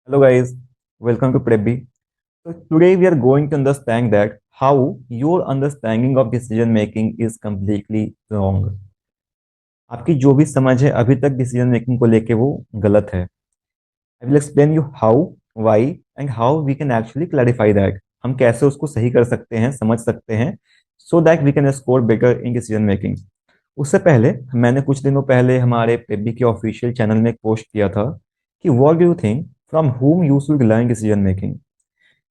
Hello guys, welcome to Prebby. So today we are going to understand that how your understanding of decision making is completely wrong. आपकी जो भी समझ है अभी तक decision making को लेके वो गलत है. I will explain you how, why and how we can actually clarify that. हम कैसे उसको सही कर सकते हैं, समझ सकते हैं, so that we can score better in decision making. उससे पहले मैंने कुछ दिनों पहले हमारे पेबी के ऑफिशियल चैनल में एक पोस्ट किया था कि what do you think from whom you should learn decision making.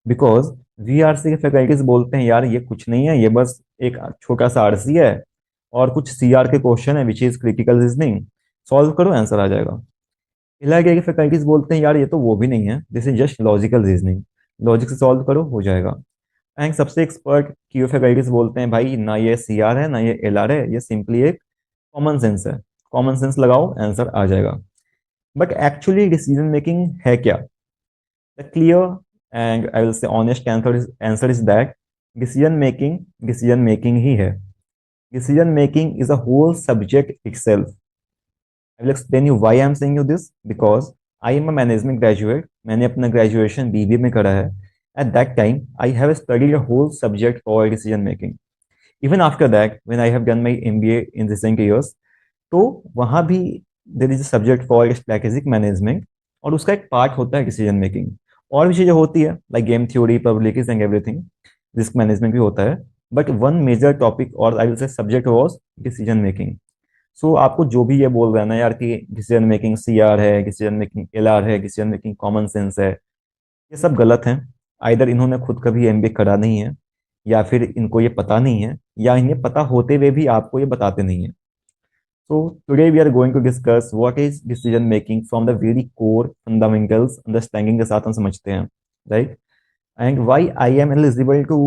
Because VRC के फैकल्टीज बोलते हैं यार ये कुछ नहीं है, ये बस एक छोटा सा आरसी है और कुछ सीआर के क्वेश्चन है which is critical reasoning, solve करो आंसर आ जाएगा. इलाके के फैकल्टीज बोलते हैं यार ये तो वो भी नहीं है, this is just logical reasoning, logic से सॉल्व करो हो जाएगा. एंड सबसे एक्सपर्ट क्यू फैकल्टीज बोलते हैं भाई ना ये सीआर है ना ये एलआर है, ये सिंपली एक कॉमन सेंस है, कॉमन सेंस लगाओ आंसर आ जाएगा. बट एक्चुअली डिसीजन मेकिंग है क्या? The clear and I will say honest answer is that decision making ही है. Decision making is a whole subject itself. I will explain you why I am saying you this. Because I am a management graduate, मैंने अपना graduation BBA में करा है. At that time I have studied a whole subject for decision making. Even after that when I have done my MBA in recent years, तो वहाँ भी there is subject for strategic management और उसका एक part होता है decision making. और भी चीज़ें होती है like game theory, probabilities and everything, risk management भी होता है. बट वन मेजर टॉपिक और I will say subject was decision making. So आपको जो भी ये बोल रहा है ना यार कि डिसीजन मेकिंग सीआर है, डिसीजन मेकिंग एलआर है, डिसीजन मेकिंग कॉमन सेंस है, ये सब गलत है. आइदर इन्होंने खुद कभी एमबीए करा नहीं है, या फिर इनको ये पता नहीं है, या इन्हें पता होते हुए भी आपको ये बताते नहीं है. So today we are going to discuss what is decision making from the very core fundamentals understanding के साथ हम समझते हैं, right? And why I am eligible to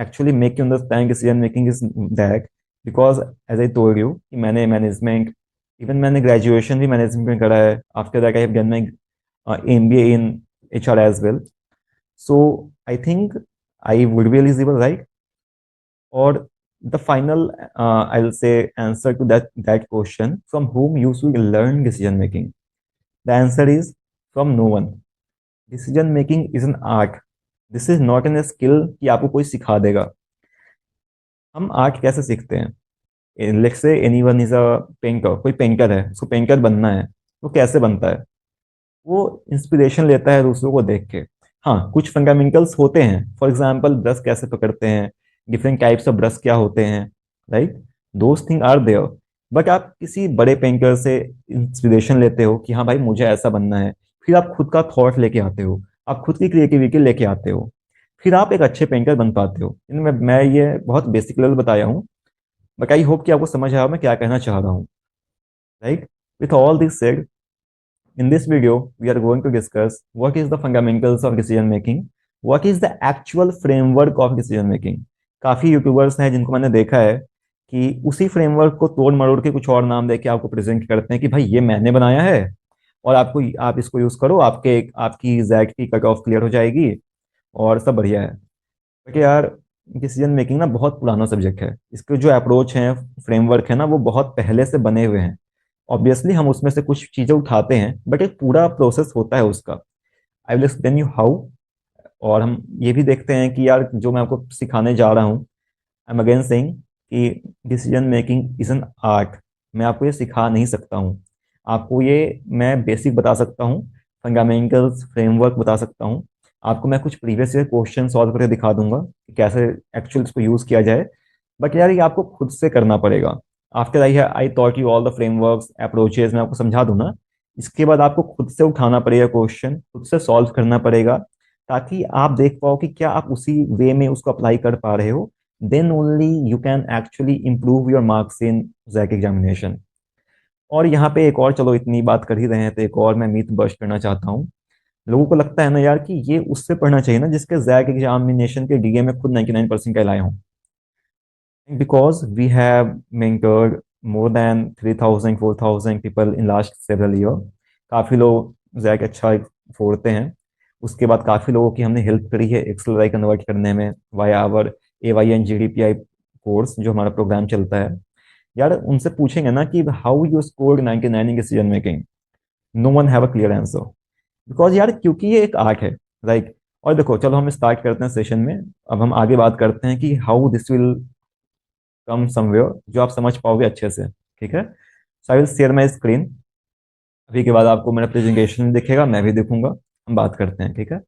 actually make you understand decision making is that because as I told you कि मैंने management, even मैंने graduation भी management में करा है. After that I have done my MBA in HR as well. So I think I would be eligible, right? Or the final I will say answer to that question, from whom you should learn decision making. The answer is from no one. Decision making is an art. This is not an skill कि आपको कोई सिखा देगा. हम art कैसे सीखते हैं? Let's say anyone is a painter, कोई पेंटर है, उसको पेंटर बनना है. वो कैसे बनता है? वो इंस्पिरेशन लेता है दूसरों को देख के. हाँ, कुछ फंडामेंटल्स होते हैं, फॉर एग्जाम्पल ब्रश कैसे पकड़ते हैं, डिफरेंट टाइप्स ऑफ ब्रश क्या होते हैं, right? Those thing are there. But आप किसी बड़े पेंटर से इंस्पिरेशन लेते हो कि हाँ भाई मुझे ऐसा बनना है, फिर आप खुद का थॉट लेके आते हो, आप खुद की क्रिएटिविटी लेके आते हो, फिर आप एक अच्छे पेंटर बन पाते हो. मैं ये बहुत बेसिक लेवल बताया हूँ, बट आई होप कि आपको समझ आया मैं क्या कहना चाह रहा हूँ, right? With all this said, in this video, we are going to discuss what is the fundamentals of decision making, what is the actual framework of decision making. काफी यूट्यूबर्स हैं जिनको मैंने देखा है कि उसी फ्रेमवर्क को तोड़ मरोड़ के कुछ और नाम देके आपको प्रेजेंट करते हैं कि भाई ये मैंने बनाया है और आप इसको यूज करो, आपकी जैक की कट ऑफ क्लियर हो जाएगी और सब बढ़िया है. बट यार डिसीजन मेकिंग ना बहुत पुराना सब्जेक्ट है. इसके जो अप्रोच है, फ्रेमवर्क है ना, वो बहुत पहले से बने हुए हैं. ऑब्वियसली हम उसमें से कुछ चीजें उठाते हैं, बट एक पूरा प्रोसेस होता है उसका. आई विल एक्सप्लेन यू हाउ. और हम ये भी देखते हैं कि यार जो मैं आपको सिखाने जा रहा हूँ, आई एम अगेन सेइंग कि decision making is an art. मैं आपको ये सिखा नहीं सकता हूँ. आपको ये मैं बेसिक बता सकता हूँ, फंडामेंटल्स फ्रेमवर्क बता सकता हूँ. आपको मैं कुछ प्रीवियस ईयर क्वेश्चन सॉल्व करके दिखा दूंगा कि कैसे एक्चुअल इसको यूज किया जाए. बट यार ये आपको खुद से करना पड़ेगा. After I taught you all the frameworks approaches, मैं आपको समझा दूं ना, इसके बाद आपको खुद से उठाना पड़ेगा क्वेश्चन, खुद से सॉल्व करना पड़ेगा, ताकि आप देख पाओ कि क्या आप उसी वे में उसको अप्लाई कर पा रहे हो. Then only you can actually improve your marks in जैक एग्जामिनेशन. और यहाँ पे एक और, चलो इतनी बात कर ही रहे हैं तो एक और मैं मीथ बस्ट करना चाहता हूँ. लोगों को लगता है ना यार कि ये उससे पढ़ना चाहिए ना जिसके जैक एग्जामिनेशन के डीए में खुद 99% का लाए हों. Because we have mentored more than 3,000 4,000 people in last several year. काफ़ी लोग जैक अच्छा फोड़ते हैं. उसके बाद काफ़ी लोगों की हमने हेल्प करी है एक्सेल वाई कन्वर्ट करने में via our AYN GDPI course, जो हमारा प्रोग्राम चलता है. यार उनसे पूछेंगे ना कि how you score 99 in decision making, no one have a clear answer. Because यार क्योंकि ये एक आर्ट है, राइट। और देखो चलो हम स्टार्ट करते हैं सेशन में। अब हम आगे बात करते हैं कि how this will come somewhere, जो आप समझ पाओगे अच्छे से, ठीक है। So I will share my screen. अभी के बाद आपको मेरा प्रेजेंटेशन दिखेगा, मैं भी दिखूंगा, हम बात करते हैं, ठीक है।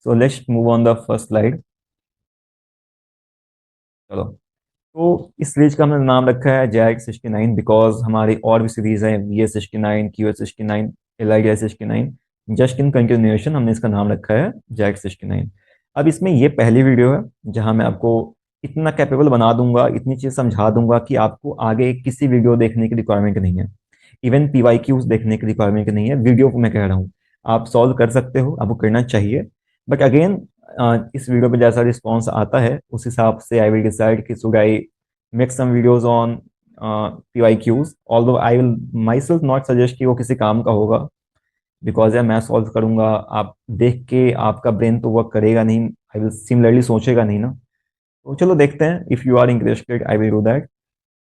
So let's move on the first slide. चलो, तो इस सीरीज का हमने नाम रखा है जैक 69, बिकॉज हमारी और भी सीरीज है, VS 69, QS 69, LIDI 69। Just in continuation हमने इसका नाम रखा है जैक 69। अब इसमें ये पहली वीडियो है जहां मैं आपको इतना कैपेबल बना दूंगा, इतनी चीज समझा दूंगा कि आपको आगे किसी वीडियो देखने की रिक्वायरमेंट नहीं है। इवन PYQs देखने की रिक्वायरमेंट नहीं है, वीडियो को मैं कह रहा हूँ। आप सॉल्व कर सकते हो, आपको करना चाहिए। बट अगेन, इस वीडियो पे जैसा रिस्पॉन्स आता है उस हिसाब से आई विल डिसाइड कि should I make some videos on PYQs। Although I will myself not suggest कि वो किसी काम का होगा, बिकॉज यार मैं सॉल्व करूंगा, आप देख के आपका ब्रेन तो वर्क करेगा नहीं, आई विल सिमिलरली सोचेगा नहीं ना। तो चलो देखते हैं, if you are interested I will do that.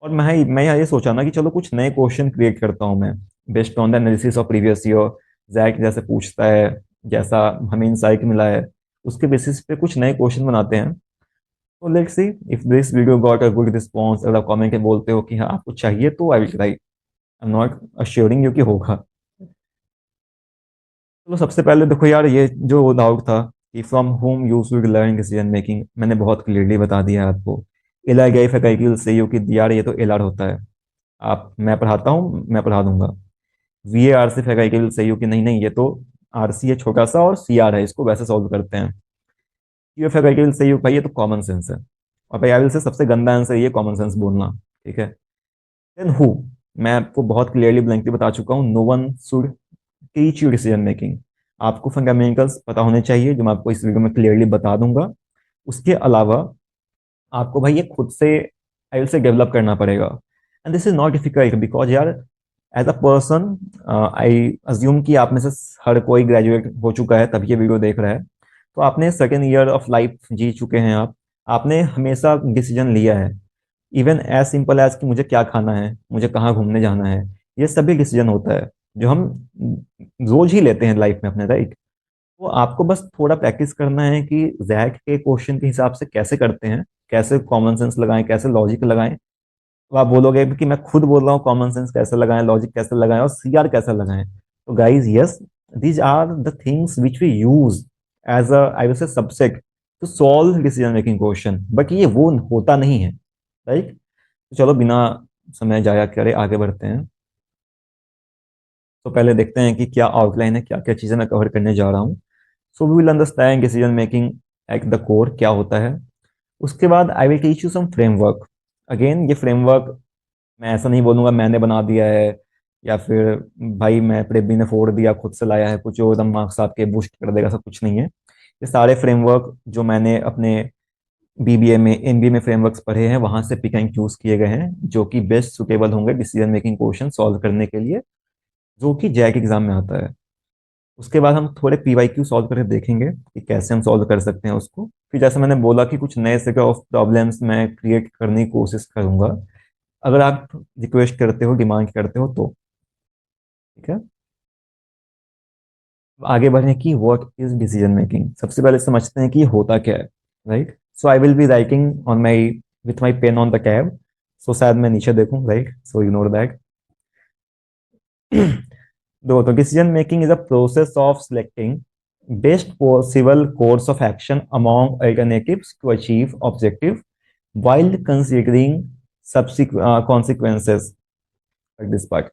और मैं यहाँ ये सोचा ना कि चलो कुछ नए क्वेश्चन क्रिएट करता हूँ मैं, based on the analysis of previous year. जैक जैसे पूछता है, जैसा हमें इंसाइट मिला है, उसके बेसिस पे कुछ नए क्वेश्चन बनाते हैं। तो let's see if this video got a good response. अगर आप कमेंट में बोलते हो कि हाँ आपको चाहिए, तो I will try. I am not assuring you कि होगा। चलो सबसे पहले देखो यार, ये जो डाउट था कि from home you should learn decision making, मैंने बहुत क्लियरली बता दिया है आपको। एल गई फैकल्टी विल से यू कि यार ये तो LR होता है, आप मैं पढ़ाता हूँ मैं पढ़ा दूंगा। VARC faculty will say you कि नहीं नहीं ये तो RC है छोटा सा और CR है, इसको वैसे सॉल्व करते हैं। ये फैकल्टी विल से यू भाई ये तो कॉमन सेंस है। और भाई आई विल से सबसे गंदा आंसर ये कॉमन सेंस बोलना, ठीक है। देन हु, मैं आपको बहुत क्लियरली ब्लैंकली बता चुका हूँ, no one should teach you decision making. आपको फंडामेंटल्स पता होने चाहिए, जो मैं आपको इस वीडियो में क्लियरली बता दूंगा। उसके अलावा आपको भाई ये खुद से आई विल से डेवलप करना पड़ेगा। And this is not difficult because यार as a person, I assume कि आप में से हर कोई ग्रेजुएट हो चुका है तभी ये वीडियो देख रहा है। तो आपने सेकेंड ईयर ऑफ लाइफ जी चुके हैं आप। आपने हमेशा डिसीजन लिया है, इवन एज सिंपल एज कि मुझे क्या खाना है, मुझे कहाँ घूमने जाना है। ये सभी डिसीजन होता है जो हम रोज ही लेते हैं लाइफ में अपने, राइट। तो आपको बस थोड़ा प्रैक्टिस करना है कि जैक के क्वेश्चन के हिसाब से कैसे करते हैं, कैसे कॉमन सेंस लगाएं, कैसे लॉजिक लगाएं। तो आप बोलोगे कि मैं खुद बोल रहा हूँ कॉमन सेंस कैसे लगाएं, लॉजिक कैसे लगाएं और CR कैसे लगाएं। तो guys yes, these are the things which we use as a I will say subset to solve decision making question, but ये वो होता नहीं है, राइट। तो चलो बिना समय जाया करे आगे बढ़ते हैं। तो पहले देखते हैं कि क्या आउटलाइन है, क्या क्या चीज़ें मैं कवर करने जा रहा हूँ। So we will understand decision making at the core क्या होता है। उसके बाद I will teach you some framework. Again ये फ्रेमवर्क मैं ऐसा नहीं बोलूंगा मैंने बना दिया है, या फिर भाई मैं प्रेबी ने फोड़ दिया खुद से लाया है कुछ जो एकदम मार्क्स आपके बूस्ट कर देगा, सब कुछ नहीं है। ये सारे फ्रेमवर्क जो मैंने अपने BBA में MBA में फ्रेमवर्क्स पढ़े हैं वहां से पिक एंड चूज किए गए हैं, जो कि बेस्ट सुटेबल होंगे डिसीजन मेकिंग क्वेश्चन सॉल्व करने के लिए, जो कि जैक एग्जाम में आता है। उसके बाद हम थोड़े PYQ सॉल्व करके देखेंगे कि कैसे हम सॉल्व कर सकते हैं उसको। फिर जैसे मैंने बोला कि कुछ नए सेट ऑफ प्रॉब्लम्स मैं क्रिएट करने की कोशिश करूंगा, अगर आप रिक्वेस्ट करते हो, डिमांड करते हो तो, ठीक है। आगे बढ़ने की व्हाट इज डिसीजन मेकिंग, सबसे पहले समझते हैं कि ये होता क्या है, right. So I will be writing on my with my pen on the tab. So शायद मैं नीचे देखूं, राइट, सो इग्नोर दैट। दो तो decision making is a process of selecting best possible course of action among alternatives to achieve objective while considering subsequent consequences at this part.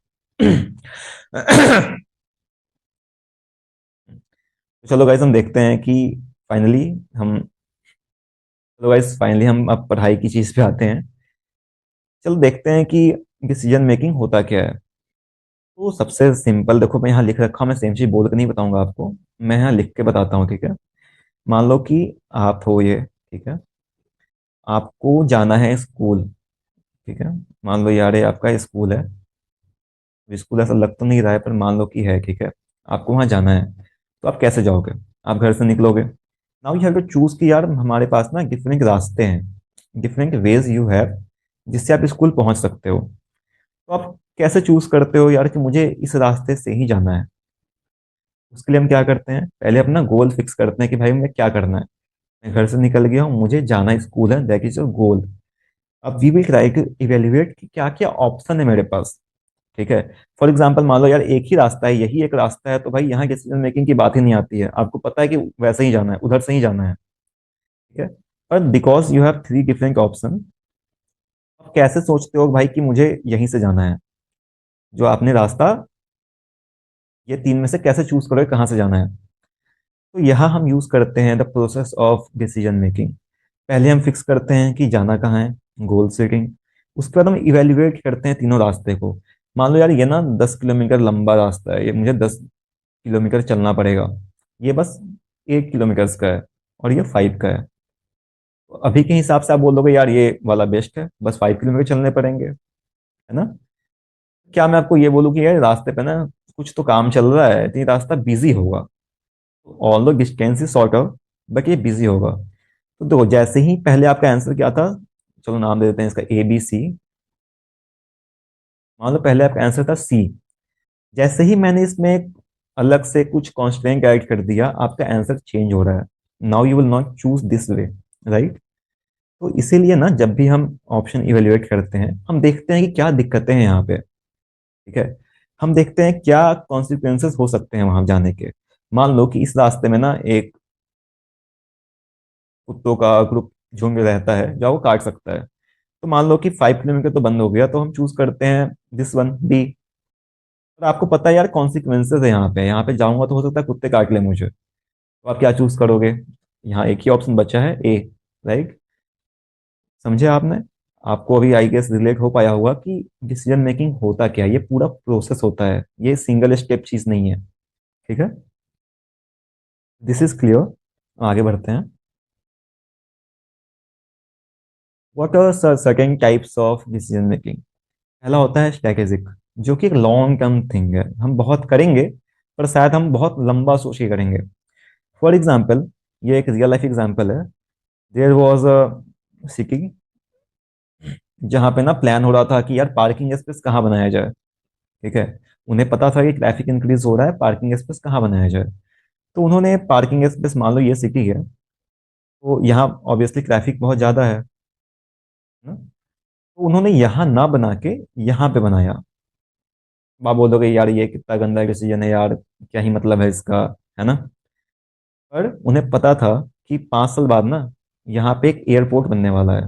चलो guys हम देखते हैं कि फाइनली हम चलो गाइस फाइनली हम अब पढ़ाई की चीज पे आते हैं। चलो देखते हैं कि डिसीजन मेकिंग होता क्या है। तो सबसे सिंपल देखो, मैं यहाँ लिख रखा हूँ, मैं सेम चीज बोल के नहीं बताऊंगा आपको, मैं यहाँ लिख के बताता हूँ, ठीक है। मान लो कि आप हो ये, ठीक है, आपको जाना है स्कूल, ठीक है। मान लो यार ये आपका स्कूल है, स्कूल ऐसा लग तो नहीं रहा है पर मान लो कि है, ठीक है। आपको वहां जाना है, तो आप कैसे जाओगे, आप घर से निकलोगे। Now you have to choose कि यार हमारे पास ना डिफरेंट रास्ते हैं, डिफरेंट वेज यू हैव जिससे आप स्कूल पहुंच सकते हो। तो आप कैसे चूज करते हो यार कि मुझे इस रास्ते से ही जाना है। उसके लिए हम क्या करते हैं, पहले अपना गोल फिक्स करते हैं कि भाई मुझे क्या करना है। मैं घर से निकल गया हूँ, मुझे जाना स्कूल है, दैट इज योर गोल। अब we will try to evaluate कि क्या क्या ऑप्शन है मेरे पास। ठीक है। फॉर एग्जाम्पल मान लो यार एक ही रास्ता है, यही एक रास्ता है, तो भाई यहाँ डिसीजन मेकिंग की बात ही नहीं आती है, आपको पता है कि वैसे ही जाना है, उधर से ही जाना है। ठीक है। पर because you have three different option, आप कैसे सोचते हो भाई कि मुझे यहीं से जाना है? जो आपने रास्ता, ये तीन में से कैसे चूज करोगे कहाँ से जाना है? तो यहाँ हम यूज करते हैं the process of decision making. पहले हम फिक्स करते हैं कि जाना कहाँ है, गोल सेटिंग। उसके बाद हम इवेल्युएट करते हैं तीनों रास्ते को। मान लो यार ये ना 10 किलोमीटर लंबा रास्ता है, ये मुझे 10 किलोमीटर चलना पड़ेगा। ये बस 1 किलोमीटर का है, और ये 5 का है। तो अभी के हिसाब से आप बोलोगे यार ये वाला बेस्ट है, बस 5 किलोमीटर चलने पड़ेंगे, है ना? क्या मैं आपको ये बोलूँ कि यार रास्ते पे ना कुछ तो काम चल रहा है, तो ये रास्ता बिजी होगा। All the distance is short out, but ये बिजी होगा। तो देखो, जैसे ही पहले आपका आंसर क्या था, चलो नाम दे देते हैं इसका ABC। मान लो पहले आपका आंसर था C। जैसे ही मैंने इसमें एक अलग से कुछ कॉन्स्ट्रेंट ऐड कर दिया, आपका आंसर चेंज हो रहा है। Now you will not choose this way, right? तो इसीलिए ना जब भी हम ऑप्शन इवेल्युएट करते हैं, हम देखते हैं कि क्या दिक्कतें हैं यहाँ पे। ठीक है। हम देखते हैं क्या कॉन्सिक्वेंसेस हो सकते हैं वहां जाने के। मान लो कि इस रास्ते में ना एक कुत्तों का ग्रुप झुंड रहता है जो वो काट सकता है। तो मान लो कि 5 किलोमीटर तो बंद हो गया, तो हम चूज करते हैं दिस वन, B। और आपको पता है यार कॉन्सिक्वेंसेस है यहाँ पे, जाऊंगा तो हो सकता है कुत्ते काट ले मुझे। तो आप क्या चूज करोगे? यहाँ एक ही ऑप्शन बचा है, A, राइट? समझे आपने? आपको अभी आई गेस रिलेट हो पाया होगा कि डिसीजन मेकिंग होता क्या है, ये पूरा प्रोसेस होता है, ये सिंगल स्टेप चीज नहीं है। ठीक है। This is clear. आगे बढ़ते हैं। What are certain types of decision making? पहला होता है स्ट्रैटेजिक, जो कि एक लॉन्ग टर्म थिंग है, हम बहुत करेंगे, पर शायद हम बहुत लंबा सोच के करेंगे। फॉर एग्जाम्पल, ये एक रियल लाइफ एग्जाम्पल है। देयर वॉज अ सिटी जहाँ पे ना प्लान हो रहा था कि यार पार्किंग स्पेस कहाँ बनाया जाए। ठीक है। उन्हें पता था कि ट्रैफिक इंक्रीज हो रहा है, पार्किंग स्पेस कहाँ बनाया जाए। तो उन्होंने पार्किंग स्पेस, मान लो ये सिटी है, तो यहाँ ऑब्वियसली ट्रैफिक बहुत ज्यादा है ना? तो उन्होंने यहाँ ना बना के यहाँ पे बनाया। आप बोलोगे यार ये कितना गंदा डिसीजन है यार, क्या ही मतलब है इसका, है ना? पर उन्हें पता था कि 5 साल बाद ना यहाँ पे एक एयरपोर्ट बनने वाला है।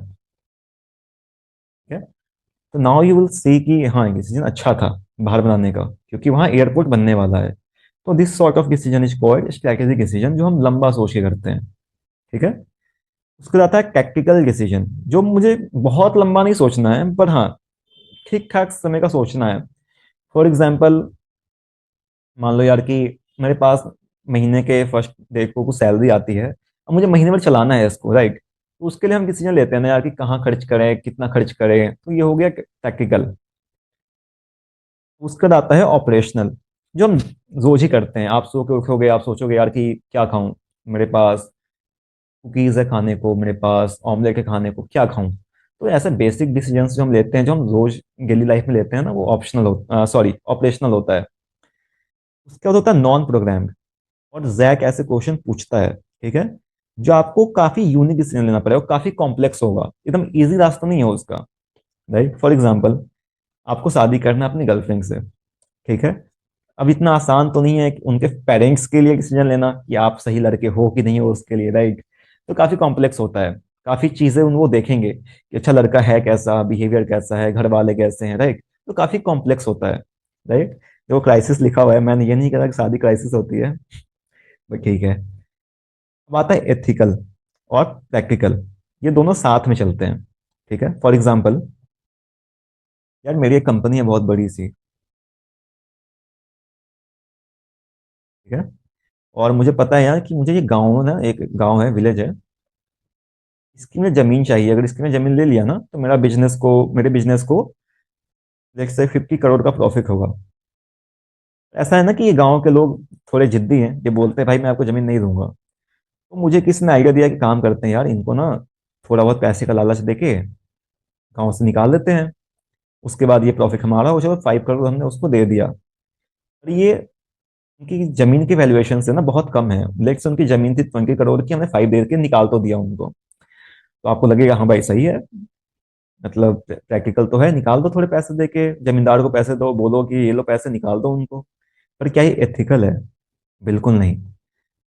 ठीक है। तो नाउ यू विल सी कि हाँ, डिसीजन अच्छा था बाहर बनाने का, क्योंकि वहाँ एयरपोर्ट बनने वाला है। तो this sort of decision is called strategic decision, जो हम लंबा सोच के करते हैं। ठीक है। उसके बाद आता है टैक्टिकल डिसीजन, जो मुझे बहुत लंबा नहीं सोचना है, पर हाँ ठीक ठाक समय का सोचना है। फॉर एग्जाम्पल, मान लो यार कि मेरे पास महीने के फर्स्ट डे को कुछ सैलरी आती है, अब मुझे महीने भर चलाना है इसको, राइट? तो उसके लिए हम डिसीजन लेते हैं ना यार कि कहाँ खर्च करें, कितना खर्च करें, तो ये हो गया टैक्टिकल। उसके बाद आता है ऑपरेशनल, जो हम रोज ही करते हैं। आप सो के उठोगे, आप सोचोगे यार कि क्या खाऊं, मेरे पास कुकीज है खाने को, मेरे पास ऑमलेट है खाने को, क्या खाऊं? तो ऐसे बेसिक डिसीजंस जो हम लेते हैं, जो हम रोज डेली लाइफ में लेते हैं ना, वो ऑप्शनल हो, सॉरी, ऑपरेशनल होता है। उसके बाद होता है नॉन प्रोग्राम्ड। और जैक ऐसे क्वेश्चन पूछता है, ठीक है, जो आपको काफी यूनिक डिसीजन लेना पड़ेगा, काफी कॉम्प्लेक्स होगा, एकदम इजी रास्ता नहीं है उसका, राइट? फॉर एग्जाम्पल, आपको शादी करना है अपनी गर्लफ्रेंड से। ठीक है। अब इतना आसान तो नहीं है कि उनके पेरेंट्स के लिए डिसीजन लेना कि आप सही लड़के हो कि नहीं हो उसके लिए, राइट? तो काफी कॉम्प्लेक्स होता है। काफी चीजें उन वो देखेंगे कि अच्छा लड़का है कैसा, बिहेवियर कैसा है, घर वाले कैसे हैं, राइट? तो काफी कॉम्प्लेक्स होता है, राइट? जो क्राइसिस लिखा हुआ है, मैंने ये नहीं कहा कि शादी क्राइसिस होती है, बट ठीक है। अब आता है एथिकल और प्रैक्टिकल, ये दोनों साथ में चलते हैं। ठीक है। फॉर एग्जाम्पल, यार मेरी एक कंपनी है बहुत बड़ी सी। ठीक है। और मुझे पता है यार कि मुझे ये गाँव ना, एक गाँव है, विलेज है, इसकी मुझे जमीन चाहिए। अगर इसकी मैं जमीन ले लिया ना, तो मेरे बिजनेस को लेट्स से 50 करोड़ का प्रॉफिट होगा। ऐसा है ना कि ये गांव के लोग थोड़े जिद्दी हैं, ये बोलते हैं भाई मैं आपको जमीन नहीं दूंगा। तो मुझे किसी ने आइडिया दिया कि काम करते हैं यार, इनको ना थोड़ा बहुत पैसे का लालच देके गांव से निकाल देते हैं। उसके बाद ये प्रॉफिट हमारा हो जाएगा, 5 करोड़ हमने उसको दे दिया। और ये उनकी जमीन की वैल्यूएशन से ना बहुत कम है। लेट्स से उनकी जमीन थी 20 करोड़ की, हमने 5 दे के निकाल तो दिया उनको, तो आपको लगेगा हाँ भाई सही है, मतलब प्रैक्टिकल तो है, निकाल दो थोड़े पैसे दे के, जमींदार को पैसे दो, बोलो कि ये लो पैसे निकाल दो उनको। पर क्या ये एथिकल है? बिल्कुल नहीं।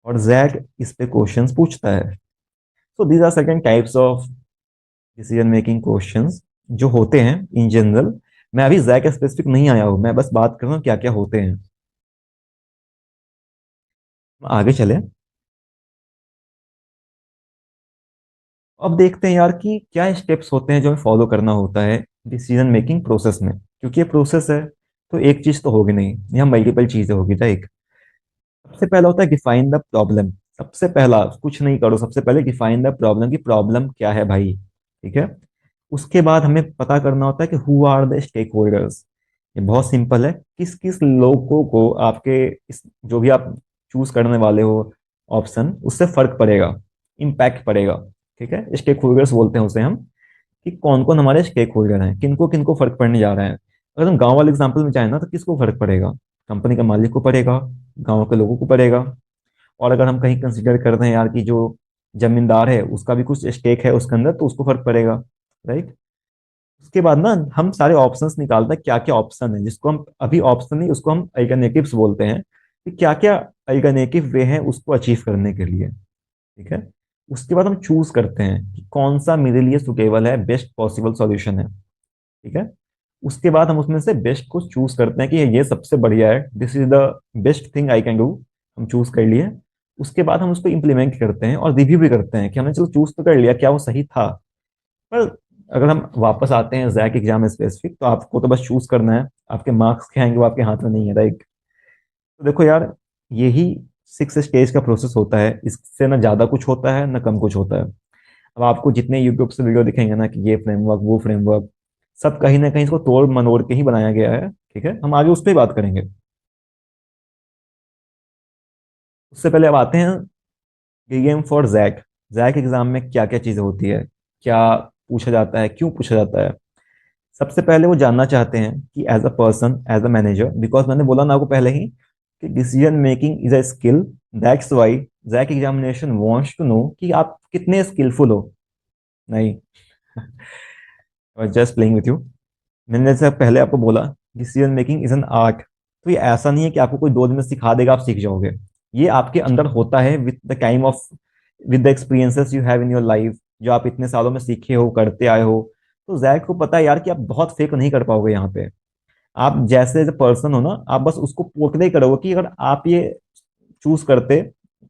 और जैक इस पे क्वेश्चंस पूछता है। So these are second types of decision making questions जो होते हैं इन जनरल। मैं अभी जैक स्पेसिफिक नहीं आया हूं, मैं बस बात कर रहा हूँ क्या क्या होते हैं। आगे चले। अब देखते हैं यार कि क्या स्टेप्स होते हैं जो हमें फॉलो करना होता है डिसीजन मेकिंग प्रोसेस में, क्योंकि ये प्रोसेस है तो एक चीज तो होगी नहीं, यहाँ मल्टीपल चीजें होगी, राइट। सबसे पहला होता है डिफाइन द प्रॉब्लम। सबसे पहला कुछ नहीं करो, सबसे पहले डिफाइन द प्रॉब्लम की प्रॉब्लम क्या है भाई, ठीक है। उसके बाद हमें पता करना होता है कि who are the stakeholders. ये बहुत सिंपल है, किस किस लोगों को आपके इस जो भी आप चूज करने वाले हो ऑप्शन, उससे फर्क पड़ेगा, इम्पैक्ट पड़ेगा, ठीक है। स्टेक होल्डर्स बोलते हैं उसे हम, कि कौन कौन हमारे स्टेक होल्डर हैं, किनको किनको फर्क पड़ने जा रहा है। अगर हम गांव वाले एग्जाम्पल में जाए ना, तो किसको फर्क पड़ेगा? कंपनी के मालिक को पड़ेगा, गांव के लोगों को पड़ेगा। और अगर हम कहीं कंसिडर कर रहे हैं यार कि जो जमींदार है उसका भी कुछ स्टेक है उसके अंदर, तो उसको फर्क पड़ेगा, राइट। उसके बाद ना हम सारे ऑप्शंस निकालते हैं, क्या क्या ऑप्शन है, जिसको हम अभी ऑप्शन नहीं, उसको हम अल्टरनेटिव्स बोलते हैं, कि क्या क्या अल्टरनेटिव वे है उसको अचीव करने के लिए, ठीक है। उसके बाद हम चूज करते हैं कि कौन सा मेरे लिए सुटेबल है, बेस्ट पॉसिबल सॉल्यूशन है, ठीक है। उसके बाद हम उसमें से बेस्ट को चूज करते हैं कि ये सबसे बढ़िया है, this is the best thing I can do. हम चूज कर लिए। उसके बाद हम उसको इम्प्लीमेंट करते हैं और रिव्यू भी करते हैं कि हमने चलो चूज तो कर लिया, क्या वो सही था। पर अगर हम वापस आते हैं जैक एग्जाम स्पेसिफिक, तो आपको तो बस चूज करना है, आपके मार्क्स क्या आएंगे वो आपके हाथ में नहीं है, राइट। तो देखो यार, यही 6 स्टेज का प्रोसेस होता है, इससे ना ज्यादा कुछ होता है ना कम कुछ होता है। अब आपको जितने यूट्यूब से वीडियो दिखेंगे ना कि ये फ्रेमवर्क वो फ्रेमवर्क, सब कहीं ना कहीं इसको तोड़ मरोड़ के ही बनाया गया है, ठीक है। हम आगे उस पर ही बात करेंगे। उससे पहले अब आते हैं game for JAC. JAC exam में क्या क्या चीजें होती है, क्या पूछा जाता है, क्यों पूछा जाता है। सबसे पहले वो जानना चाहते हैं कि as a person, as a manager, because मैंने बोला ना आपको पहले ही कि decision making is a skill, that's why जैक एग्जामिनेशन वांट्स टू नो कि आप कितने स्किलफुल हो। नहीं, जस्ट प्लेइंग विथ यू। मैंने जैसे पहले आपको बोला, decision making is an art. तो ये ऐसा नहीं है कि आपको कोई 2 दिन में सिखा देगा आप सीख जाओगे। ये आपके अंदर होता है with the time of, with the experiences you have in your life, जो आप इतने सालों में सीखे हो, करते आए हो। तो जैक को पता है यार कि आप बहुत फेक नहीं कर पाओगे यहाँ पे। आप जैसे पर्सन हो ना, आप बस उसको पोर्ट्रे करोगे कि अगर आप ये चूज करते,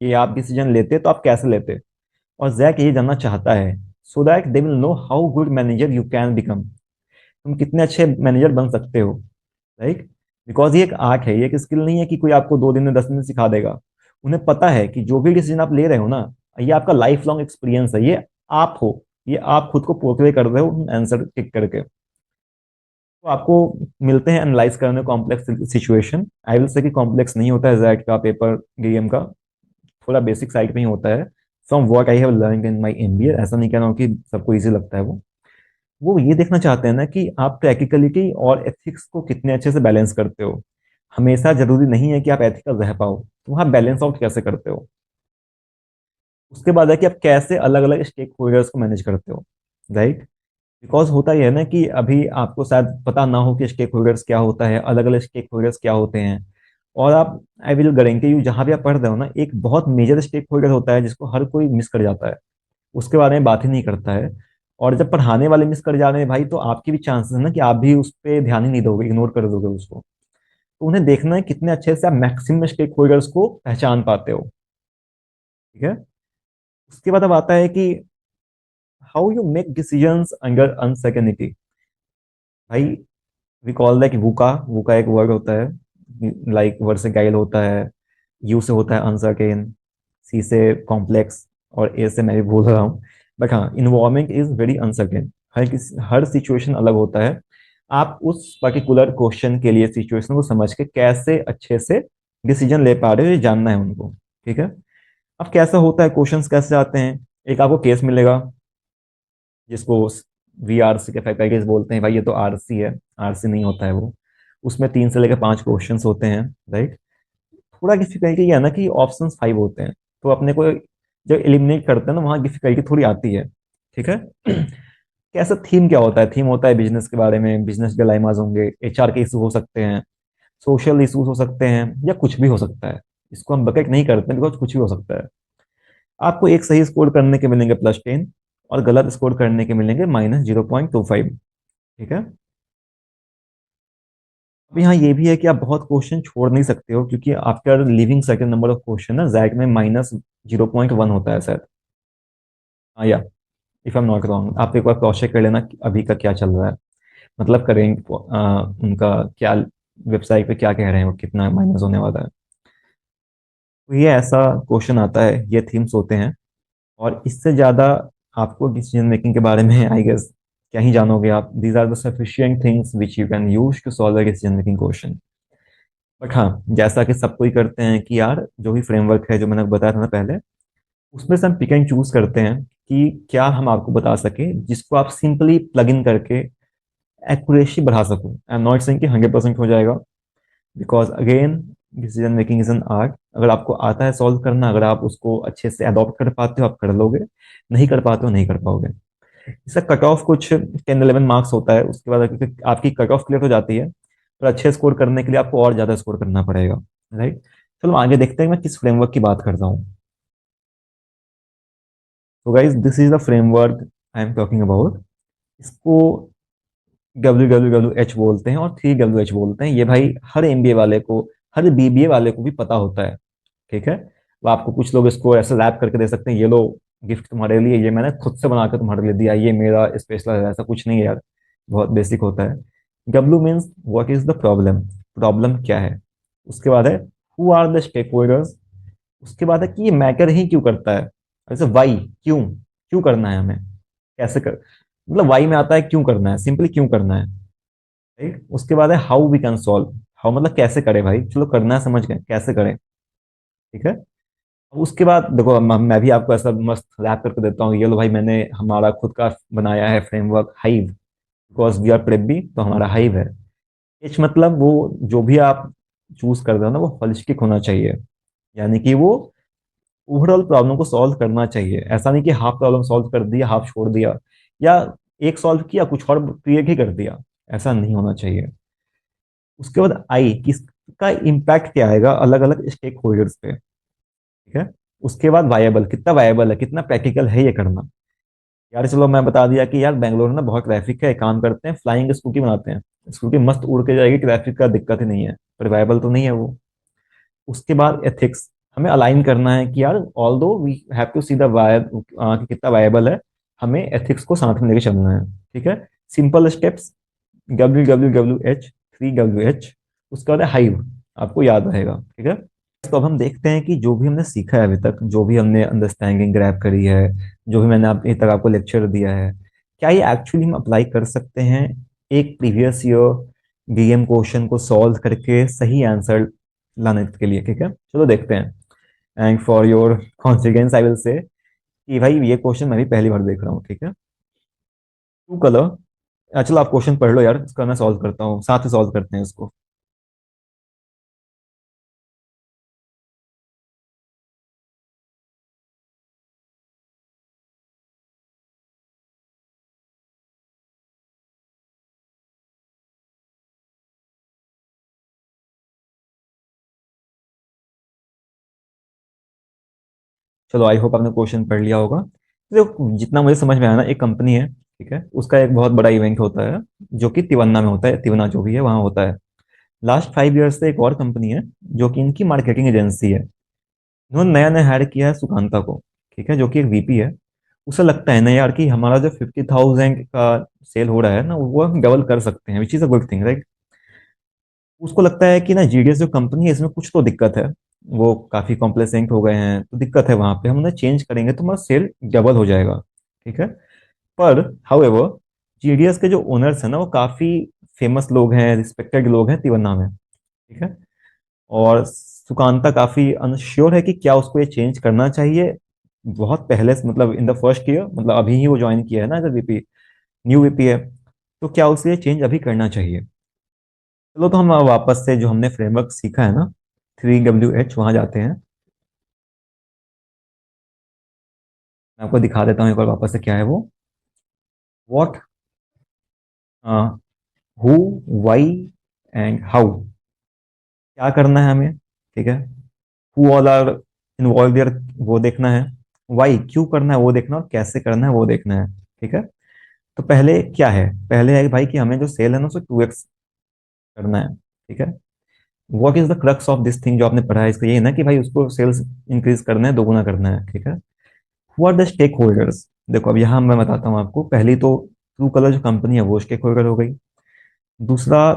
ये आप डिसीजन लेते, तो आप कैसे लेते। और जैक ये जानना चाहता है, so that they will know how good manager you can become. तुम कितने अच्छे मैनेजर बन सकते हो, राइट। बिकॉज ये एक आर्ट है, ये एक स्किल नहीं है कि कोई आपको 2 दिन में 10 दिन में सिखा देगा। उन्हें पता है कि जो भी डिसीजन आप ले रहे हो ना, ये आपका लाइफ लॉन्ग एक्सपीरियंस है, ये आप हो, ये आप खुद को पोर्ट्रे कर रहे हो आंसर टिक करके। तो आपको मिलते हैं एनालाइज करने कॉम्प्लेक्स सिचुएशन। आई विल से कि कॉम्प्लेक्स नहीं होता है जैट का पेपर, डीएम का, थोड़ा बेसिक साइड पे ही होता है। From what I have learn in my MBA, ऐसा नहीं कह रहा हूँ कि सबको इजी लगता है वो ये देखना चाहते हैं ना कि आप प्रैक्टिकलिटी और एथिक्स को कितने अच्छे से बैलेंस करते हो। हमेशा जरूरी नहीं है कि आप एथिकल रह पाओ, तो वहाँ बैलेंस आउट कैसे करते हो। उसके बाद है कि आप कैसे अलग अलग स्टेक होल्डर्स को मैनेज करते हो, राइट। बिकॉज होता यह है ना कि अभी आपको शायद पता ना हो कि स्टेक होल्डर्स क्या होता है, अलग अलग स्टेक होल्डर्स क्या होते हैं। और आप, आई विल गारंटी यू, जहां भी आप पढ़ रहे हो ना, एक बहुत मेजर स्टेक होल्डर होता है जिसको हर कोई मिस कर जाता है, उसके बारे में बात ही नहीं करता है। और जब पढ़ाने वाले मिस कर जा रहे हैं भाई, तो आपकी भी चांसेस है ना कि आप भी उस पर ध्यान ही नहीं दोगे, इग्नोर कर दोगे उसको। तो उन्हें देखना है कितने अच्छे से आप मैक्सिमम स्टेक होल्डर्स को पहचान पाते हो, ठीक है। उसके बाद अब आता है कि how you make decisions under uncertainty. भाई वी कॉल दैट वुका। वुका एक वर्ड होता है, लाइक वर्सेटाइल होता है। यू से होता है अनसर्टेन, सी से कॉम्प्लेक्स, और ए से मैं भी भूल रहा हूँ। बट हाँ, environment is very uncertain. Her situation अलग होता है। आप उस पर्टिकुलर क्वेश्चन के लिए सिचुएशन को समझ के कैसे अच्छे से डिसीजन ले पा रहे हो, ये जानना है उनको, ठीक है। अब कैसा होता है, क्वेश्चंस कैसे आते हैं। एक आपको केस मिलेगा जिसको वीआरसी के फैक्टर्स बोलते हैं, भाई ये तो आरसी है, आरसी नहीं होता है वो। उसमें 3 से लेकर 5 क्वेश्चंस होते हैं, राइट। थोड़ा डिफिकल्टी ये है ना कि ऑप्शंस 5 होते हैं, तो अपने को जब एलिमिनेट करते हैं ना वहाँ डिफिकल्टी थोड़ी आती है। ठीक है। कैसा थीम क्या होता है? थीम होता है बिजनेस के बारे में, बिजनेस डिलेमास होंगे, एचआर के इशू हो सकते हैं, सोशल इश्यूज हो सकते हैं, या कुछ भी हो सकता है। इसको हम बकेट नहीं करते बिकॉज कुछ भी हो सकता है। आपको एक सही स्कोर करने के मिलेंगे +10, और गलत स्कोर करने के मिलेंगे -0.25। ठीक है। अब यहाँ ये भी है कि आप बहुत क्वेश्चन छोड़ नहीं सकते हो, क्योंकि after living certain number of question ना जैक में -0.1 होता है शायद। हाँ, या if I am not wrong, आप एक बार क्रॉस चेक कर लेना कि अभी का क्या चल रहा है, मतलब करेंगे उनका क्या, वेबसाइट पे क्या कह रहे हैं वो, कितना माइनस होने वाला है। तो ये ऐसा क्वेश्चन आता है, ये थीम्स होते हैं। और इससे ज्यादा आपको डिसीजन मेकिंग के बारे में आई गेस क्या ही जानोगे आप। These are the sufficient things which you can use to solve a decision making question. But हाँ, जैसा कि सब कोई करते हैं कि यार जो भी फ्रेमवर्क है जो मैंने बताया था ना पहले, उसमें से हम पिक एंड चूज करते हैं कि क्या हम आपको बता सके जिसको आप सिंपली प्लग इन करके एक्यूरेसी बढ़ा सको। आई एम नॉट सेइंग कि 100% हो जाएगा, because again decision making is an art. अगर आपको आता है सॉल्व करना, अगर आप उसको अच्छे से अडॉप्ट कर पाते हो, आप कर लोगे। नहीं कर पाते हो, नहीं कर पाओगे। इसका कट ऑफ कुछ 10-11 मार्क्स होता है, उसके बाद आपकी कट ऑफ क्लियर हो जाती है। पर अच्छे स्कोर करने के लिए आपको और ज्यादा स्कोर करना पड़ेगा। राइट। चलो आगे देखते हैं मैं किस फ्रेमवर्क की बात करता हूँ। तो guys this is the framework I am talking about. इसको WWWH बोलते हैं और 3WH बोलते हैं। ये भाई हर MBA वाले को, हर BBA वाले को भी पता होता है। ठीक है। वो आपको कुछ लोग इसको ऐसे रैप करके दे सकते हैं, ये लो गिफ्ट तुम्हारे लिए, ये मैंने खुद से बना के तुम्हारे लिए दिया, ये मेरा स्पेशल है। ऐसा कुछ नहीं है यार, बहुत बेसिक होता है। W means what is the problem, problem क्या है। उसके बाद है who are the stakeholders. उसके बाद है कि ये मैटर ही क्यों करता है। ऐसे वाई, क्यों, क्यों करना है हमें, कैसे कर, मतलब वाई में आता है क्यों करना है, सिंपली क्यों करना है। राइट। उसके बाद है how we can solve. How मतलब कैसे करें भाई, चलो करना है समझ गए, कैसे करें। ठीक है। उसके बाद देखो मैं भी आपको ऐसा मस्त रैप करके देता हूँ, ये लो भाई मैंने हमारा खुद का बनाया है फ्रेमवर्क हाइव, बिकॉज वी आर प्रेप भी, तो हमारा हाइव है। एच मतलब वो जो भी आप चूज कर रहे हो ना वो होलिस्टिक होना चाहिए, यानी कि वो ओवरऑल प्रॉब्लम को सॉल्व करना चाहिए। ऐसा नहीं कि हाफ प्रॉब्लम सॉल्व कर दिया, हाफ छोड़ दिया, या एक सॉल्व किया कुछ और क्रिएट ही कर दिया। ऐसा नहीं होना चाहिए। उसके बाद आई, किसका इम्पैक्ट क्या आएगा अलग अलग स्टेक होल्डर्स पे। ठीक है। उसके बाद वायबल, कितना वायबल है, कितना प्रैक्टिकल है ये करना। यार चलो मैं बता दिया कि यार बेंगलोर में ना बहुत ट्रैफिक है, एक काम करते हैं फ्लाइंग स्कूटी बनाते हैं, स्कूटी मस्त उड़ के जाएगी, ट्रैफिक का दिक्कत ही नहीं है, पर वायबल तो नहीं है वो। उसके बाद एथिक्स, हमें अलाइन करना है कि यार although we have to see the wire कि कितना वायबल है, हमें एथिक्स को साथ में लेके चलना है। ठीक है। Simple steps, WWWH 3WH। उसके बाद हाइव, आपको याद रहेगा। ठीक है। तो अब हम देखते हैं कि जो भी हमने सीखा है अभी तक, जो भी हमने अंडरस्टैंडिंग ग्रैब करी है, जो भी मैंने अभी तक आपको लेक्चर दिया है, क्या ये एक्चुअली हम अप्लाई कर सकते हैं एक प्रीवियस ईयर DM क्वेश्चन को सॉल्व करके सही आंसर लाने के लिए। ठीक है। चलो देखते हैं। And for your confidence I will से कि भाई ये क्वेश्चन मैं भी पहली बार देख रहा हूँ। ठीक है। टू कलर, चलो आप क्वेश्चन पढ़ लो यार, इसका मैं सॉल्व करता हूँ, साथ में सॉल्व करते हैं इसको। चलो आई होप आपने क्वेश्चन पढ़ लिया होगा। देखो जितना मुझे समझ में आया ना, एक कंपनी है, ठीक है, उसका एक बहुत बड़ा इवेंट होता है जो कि तिवन्ना में होता है, तिवना जो भी है वहाँ होता है। लास्ट 5 ईयर्स से एक और कंपनी है जो कि इनकी मार्केटिंग एजेंसी है, उन्होंने नया नया हायर किया है सुकांता को। ठीक है। जो कि एक VP है। उसे लगता है ना यार कि हमारा जो 50,000 का सेल हो रहा है ना वो हम डबल कर सकते हैं, which is a good thing, right. उसको लगता है कि ना GDS जो कंपनी है इसमें कुछ तो दिक्कत है, वो काफी कॉम्प्लेसेंट हो गए हैं, तो दिक्कत है वहां पे, हम उन्हें चेंज करेंगे तो हमारा सेल डबल हो जाएगा। ठीक है। पर हाउएवर GDS के जो ओनर्स हैं ना वो काफी फेमस लोग हैं, रिस्पेक्टेड लोग हैं तिवन्ना में। ठीक है। और सुकांता काफी अनश्योर है कि क्या उसको ये चेंज करना चाहिए। बहुत पहले से, मतलब इन द फर्स्ट ईयर, मतलब अभी ही वो ज्वाइन किया है ना एज VP, न्यू VP है, तो क्या उसे ये चेंज अभी करना चाहिए। चलो तो हम वापस से जो हमने फ्रेमवर्क सीखा है ना 3WH वहां जाते हैं। मैं आपको दिखा देता हूँ एक बार वापस से क्या है वो। What, who, why and how. क्या करना है हमें, ठीक है। Who all are involve there, वो देखना है। वाई, क्यों करना है वो देखना, और कैसे करना है वो देखना है, ठीक है। तो पहले क्या है, पहले है भाई कि हमें जो सेल है ना उसे 2x करना है, ठीक है। What is the crux of this thing, जो आपने पढ़ा है इसका यही है ना कि भाई उसको सेल्स इंक्रीज करना है, दोगुना करना है, ठीक है। Who are the stakeholders, देखो अब यहाँ मैं बताता हूँ आपको। पहली तो ट्रू कलर जो कंपनी है वो स्टेक होल्डर हो गई। दूसरा,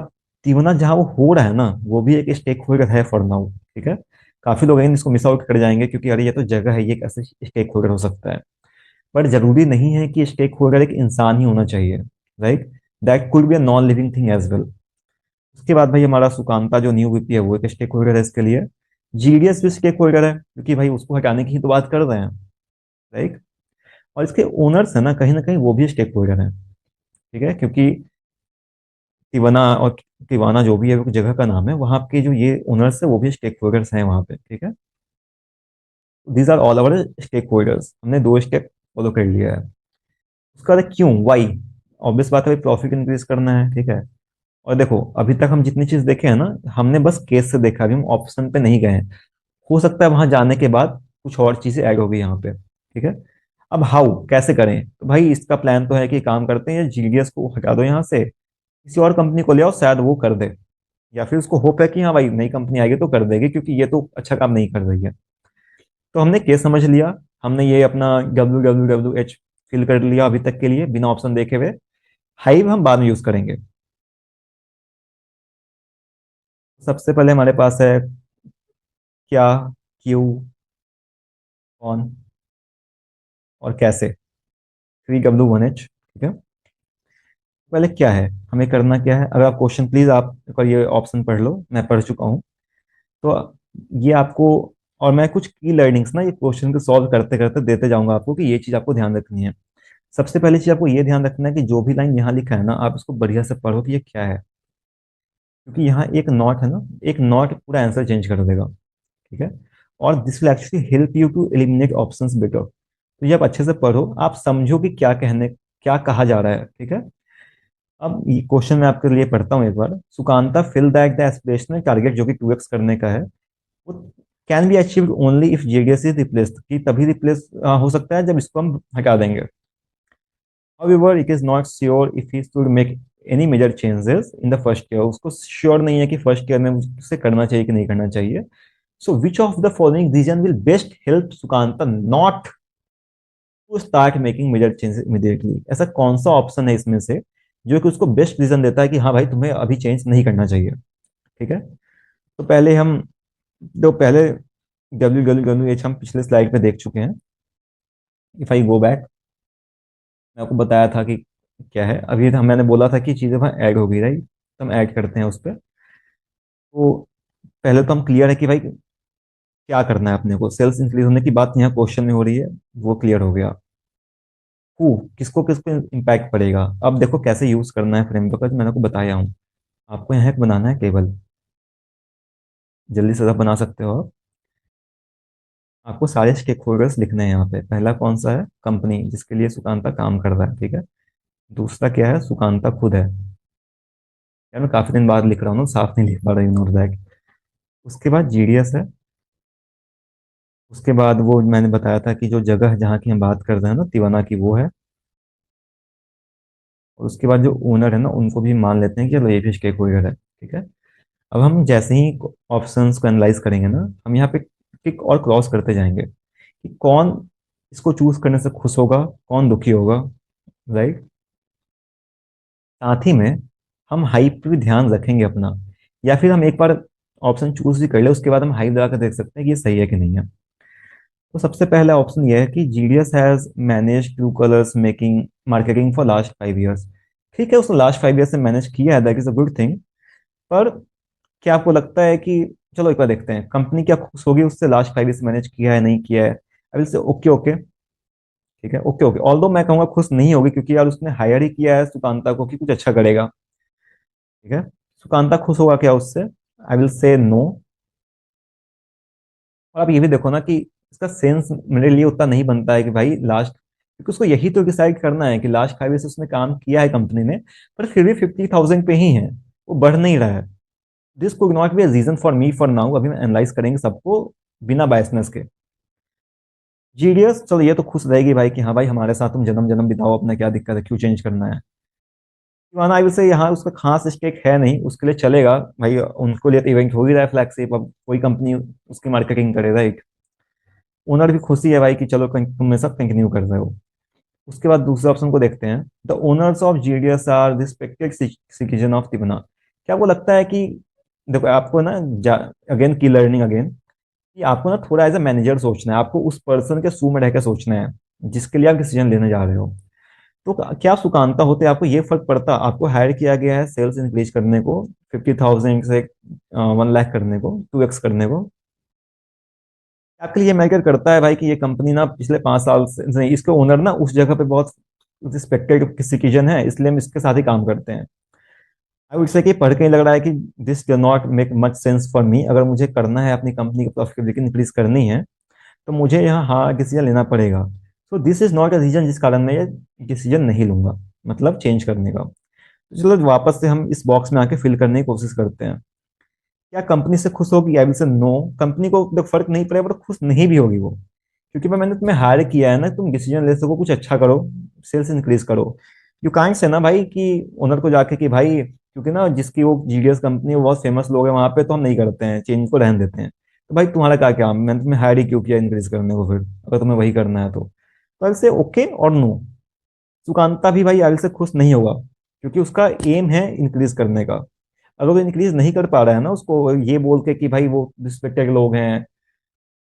तीवना जहाँ वो हो रहा है ना वो भी एक स्टेक होल्डर है फॉर नाउ, ठीक है। काफी लोग हैं इसको मिस आउट कर जाएंगे क्योंकि अरे ये तो जगह है, ये कैसे स्टेक होल्डर हो सकता है। पर जरूरी नहीं है कि स्टेक होल्डर एक इंसान ही होना चाहिए, right. That could be a non living thing as well. उसके बाद भाई हमारा सुकांता जो न्यू वीपी है वो एक स्टेक होल्डर है इसके लिए। जीडीएस भी स्टेक होल्डर है क्योंकि भाई उसको हटाने की ही तो बात कर रहे हैं, राइट। और इसके ओनर्स है ना कहीं वो भी स्टेक होल्डर है, ठीक है। क्योंकि तिवाना और तिवाना जो भी है वो जगह का नाम है, वहां के जो ये ओनर्स है वो भी स्टेक होल्डर्स हैं वहां पे, ठीक है। These are all our stakeholders, हमने दो स्टेप फॉलो कर लिया है। उसका बाद क्यों, वाई, ऑब्वियस बात है, प्रॉफिट इंक्रीज करना है, ठीक है। और देखो अभी तक हम जितनी चीज देखे हैं ना, हमने बस केस से देखा, अभी हम ऑप्शन पे नहीं गए हैं। हो सकता है वहां जाने के बाद कुछ और चीजें ऐड हो गई यहाँ पे, ठीक है। अब हाउ, कैसे करें, तो भाई इसका प्लान तो है कि काम करते हैं जीडीएस को हटा दो यहाँ से, किसी और कंपनी को ले आओ, शायद वो कर दे। या फिर उसको होप है कि हाँ भाई नई कंपनी आएगी तो कर देगी, क्योंकि ये तो अच्छा काम नहीं कर रही है। तो हमने केस समझ लिया, हमने ये अपना WWWH फिल कर लिया अभी तक के लिए बिना ऑप्शन देखे हुए। हाइव हम बाद में यूज करेंगे। सबसे पहले हमारे पास है क्या, क्यों, कौन और कैसे, 3W1H, ठीक है। पहले क्या है, हमें करना क्या है, अगर आप क्वेश्चन प्लीज आप एक बार ये ऑप्शन पढ़ लो, मैं पढ़ चुका हूँ। तो ये आपको, और मैं कुछ की लर्निंग्स ना ये क्वेश्चन को सॉल्व करते करते देते जाऊंगा आपको कि ये चीज आपको ध्यान रखनी है। सबसे पहली चीज आपको ये ध्यान रखना है कि जो भी लाइन यहाँ लिखा है ना आप इसको बढ़िया से पढ़ो कि ये क्या है। क्योंकि यहाँ एक नॉट है ना, एक नॉट पूरा आंसर चेंज कर देगा, ठीक है। और this will actually help you to eliminate options better. तो ये आप अच्छे से पढ़ो, आप समझो कि क्या कहा जा रहा है, ठीक है। अब ये क्वेश्चन मैं आपके लिए पढ़ता हूँ एक बार। Sukanta feel that the aspirational target जो कि 2x करने का है, वो can be achieved only if JDS is replaced, कि तभी रिप्लेस हो सकता है जब इसको हम हटा देंगे। However, it is not sure if he should make any major changes in the first year. उसको श्योर नहीं है कि फर्स्ट ईयर में उसे करना चाहिए कि नहीं करना चाहिए। So which of the following reason will best help Sukanta not to start making major changes immediately. ऐसा कौन सा ऑप्शन है इसमें से जो कि उसको बेस्ट रीजन देता है कि हाँ भाई तुम्हें अभी चेंज नहीं करना चाहिए, ठीक है। तो पहले हम, जो पहले WWH हम पिछले स्लाइड में देख चुके हैं। इफ आई गो बैक, मैं आपको बताया था कि क्या है, अभी तो मैंने बोला था कि चीज़ें वहाँ ऐड हो गई, राइट। तो हम ऐड करते हैं उस पर। तो पहले तो हम क्लियर है कि भाई क्या करना है अपने को, सेल्स इंक्रीज होने की बात यहाँ क्वेश्चन में हो रही है, वो क्लियर हो गया। हु, किसको किसको इम्पैक्ट पड़ेगा, अब देखो कैसे यूज करना है फ्रेमवर्क का जो मैंने आपको बताया हूँ। आपको यहाँ एक बनाना है केवल, जल्दी से सब बना सकते हो आप। आपको सारे स्टेक होल्डर्स लिखने हैं यहाँ पे। पहला कौन सा है, कंपनी जिसके लिए सुकांता काम कर रहा है, ठीक है। दूसरा क्या है, सुकांता खुद है। यार मैं काफी दिन बाद लिख रहा हूँ ना, साफ नहीं लिख पा रहा हूँ बैक। उसके बाद जीडीएस है। उसके बाद वो मैंने बताया था कि जो जगह जहाँ की हम बात कर रहे हैं ना तिवाना की, वो है। और उसके बाद जो ओनर है ना उनको भी मान लेते हैं कि चलो ये भी स्टेक होल्डर है, ठीक है। अब हम जैसे ही ऑप्शंस को एनालाइज करेंगे ना, हम यहाँ पे टिक और क्रॉस करते जाएंगे कि कौन इसको चूज करने से खुश होगा, कौन दुखी होगा, राइट। साथ ही में हम हाइप पे भी ध्यान रखेंगे अपना, या फिर हम एक बार ऑप्शन चूज भी कर ले उसके बाद हम हाइप लगा कर देख सकते हैं कि ये सही है कि नहीं है। तो सबसे पहला ऑप्शन ये है कि GDS has manage true colours making marketing for last 5 years। ठीक है, उसने लास्ट 5 years से मैनेज किया है, that is a good thing. पर क्या आपको लगता है कि, चलो एक बार देखते हैं कंपनी क्या खुश होगी उससे, लास्ट 5 years मैनेज किया है नहीं किया है। आई विल से ओके ओके, ठीक है, ओके ओके। ऑल्दो मैं कहूंगा खुश नहीं होगी, क्योंकि यार उसने हायर ही किया है सुकांता को कि कुछ अच्छा करेगा, ठीक है। सुकांता खुश होगा क्या उससे, आई विल से नो। और आप ये भी देखो ना कि इसका सेंस मेरे लिए उतना नहीं बनता है कि भाई लास्ट, क्योंकि उसको यही तो डिसाइड करना है कि लास्ट 5 ईयर्स उसने काम किया है कंपनी ने, पर फिर भी 50,000 पे ही है, वो बढ़ नहीं रहा है। This could not be a reason for me for now. अभी हम एनालाइज करेंगे सबको बिना बायसनेस के। जीडीएस, चलो ये तो खुश रहेगी भाई कि हाँ भाई हमारे साथ तुम जन्म जन्म बिताओ, अपना क्या दिक्कत है, क्यों चेंज करना है। दीवाना आई से यहाँ उसका खास स्टेक है नहीं, उसके लिए चलेगा भाई, उनको लिए तो इवेंट हो ही रहा है फ्लैगशिप, अब कोई कंपनी उसकी मार्केटिंग करे, राइट। ओनर भी खुशी है भाई कि चलो तुम मेरे साथ कंटिन्यू कर रहे हो। उसके बाद दूसरे ऑप्शन को देखते हैं। The owners of GDS are respected citizen of तिबना। क्या वो लगता है कि, देखो आपको ना, अगेन की लर्निंग अगेन, कि आपको ना थोड़ा एज ए मैनेजर सोचना है, आपको उस पर्सन के शू में रहकर सोचना है जिसके लिए आप डिसीजन लेने जा रहे हो। तो क्या सुकांता होते आपको ये फर्क पड़ता, आपको हायर किया गया है सेल्स इंक्रीज करने को, 50,000 से 1 लाख करने को, 2x करने को, आपके लिए मैटर करता है भाई कि ये कंपनी ना पिछले 5 साल से नहीं, इसके ओनर ना उस जगह पे बहुत रिस्पेक्टेड सिटीजन है, इसलिए हम इसके साथ ही काम करते हैं। आई वुड से कि पढ़ के ही लग रहा है कि this do not make much sense for me. अगर मुझे करना है अपनी कंपनी की प्रॉफिटेबिलिटी इंक्रीज करनी है, तो मुझे यहाँ हाँ डिसीजन लेना पड़ेगा। So this is not a reason जिस कारण मैं ये डिसीजन नहीं लूंगा, मतलब चेंज करने का। तो चलो वापस से हम इस बॉक्स में आके फिल करने की कोशिश करते हैं। क्या कंपनी से खुश होगी? I will say no. Company को तो फर्क नहीं पड़ेगा, बट खुश नहीं भी होगी वो, क्योंकि मैंने तुम्हें हायर किया है ना, तुम डिसीजन ले सको, कुछ अच्छा करो, सेल्स इंक्रीज करो। यू काइंट से ना भाई कि ओनर को जाके कि भाई, क्योंकि ना जिसकी वो जीडीएस कंपनी, वो बहुत फेमस लोग हैं वहां पे, तो हम नहीं करते हैं, चेंज को रहने देते हैं। तो भाई तुम्हारा क्या क्या, मैंने तुम्हें हायर ही क्यों किया इंक्रीज करने को, फिर अगर तुम्हें वही करना है तो आई से ओके और नो। सुकांता भी भाई आगे से खुश नहीं होगा, क्योंकि उसका एम है इंक्रीज करने का। अगर वो इंक्रीज नहीं कर पा रहा है ना, उसको ये बोल के कि भाई वो रिस्पेक्टेड लोग हैं,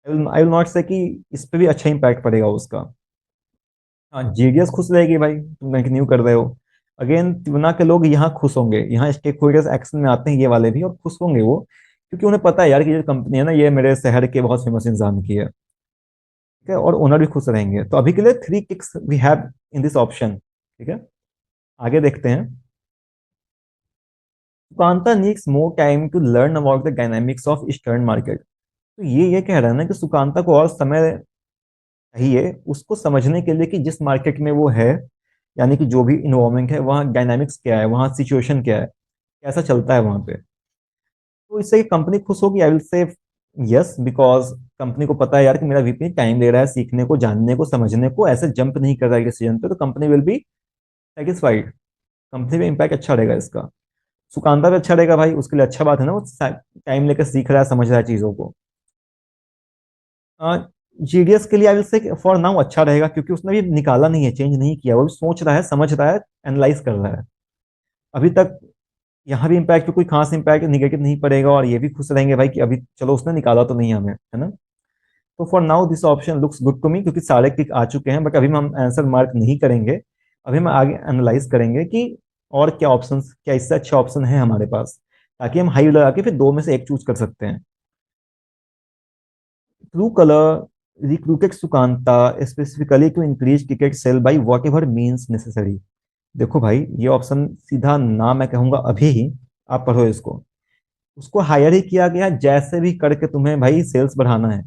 आई विल नॉट से कि इस पे भी अच्छा इंपैक्ट पड़ेगा उसका। हाँ, जीडीएस खुश रहेगी भाई, तुम कंटिन्यू कर रहे हो। अगेन तिवना के लोग यहाँ खुश होंगे, यहाँ स्टेक होल्डर्स एक्शन में आते हैं ये वाले भी, और खुश होंगे वो, क्योंकि उन्हें पता है यार कि ये कंपनी है ना, ये मेरे शहर के बहुत फेमस इंसान की है, ठीक है, और ओनर भी खुश रहेंगे। तो अभी के लिए 3 ticks we have in this option, ठीक है। आगे देखते हैं। Sukanta needs more time to learn about the dynamics of eastern market. तो ये कह रहा है ना कि सुकांता को और समय चाहिए उसको समझने के लिए कि जिस मार्केट में वो है, यानी कि जो भी इन्वायरमेंट है, वहाँ डायनामिक्स क्या है, वहाँ सिचुएशन क्या है, कैसा चलता है वहाँ पे। तो इससे कंपनी खुश होगी, आई विल से यस, बिकॉज कंपनी को पता है यार कि मेरा वीपी टाइम दे रहा है सीखने को, जानने को, समझने को, ऐसे जंप नहीं कर रहा है डिसीजन पे, तो company will be satisfied. Company पे इम्पैक्ट अच्छा रहेगा इसका। सुकांता पे अच्छा रहेगा भाई, उसके लिए अच्छा बात है ना, वो टाइम लेकर सीख रहा है, समझ रहा है चीजों को। जीडीएस के लिए आई विल से फॉर नाउ अच्छा रहेगा, क्योंकि उसने भी निकाला नहीं है, चेंज नहीं किया, वो भी सोच रहा है, समझ रहा है, एनालाइज कर रहा है अभी तक। यहाँ भी इम्पैक्ट पे कोई खास इम्पैक्ट निगेटिव नहीं पड़ेगा, और ये भी खुश रहेंगे भाई कि अभी चलो उसने निकाला तो नहीं हमें, है ना। तो for now this option looks good to me, क्योंकि सारे टिक आ चुके हैं, बट अभी हम आंसर मार्क नहीं करेंगे। अभी हम आगे एनालाइज करेंगे कि और क्या ऑप्शन, क्या इससे अच्छा ऑप्शन है हमारे पास, ताकि हम हाई लगा के फिर दो में से एक चूज कर सकते हैं। True Colour recruited Sukanta specifically to increase ticket sale by whatever means necessary. देखो भाई, ये ऑप्शन सीधा ना मैं कहूंगा अभी ही, आप पढ़ो इसको। उसको हायर ही किया गया, जैसे भी करके तुम्हें भाई सेल्स बढ़ाना है।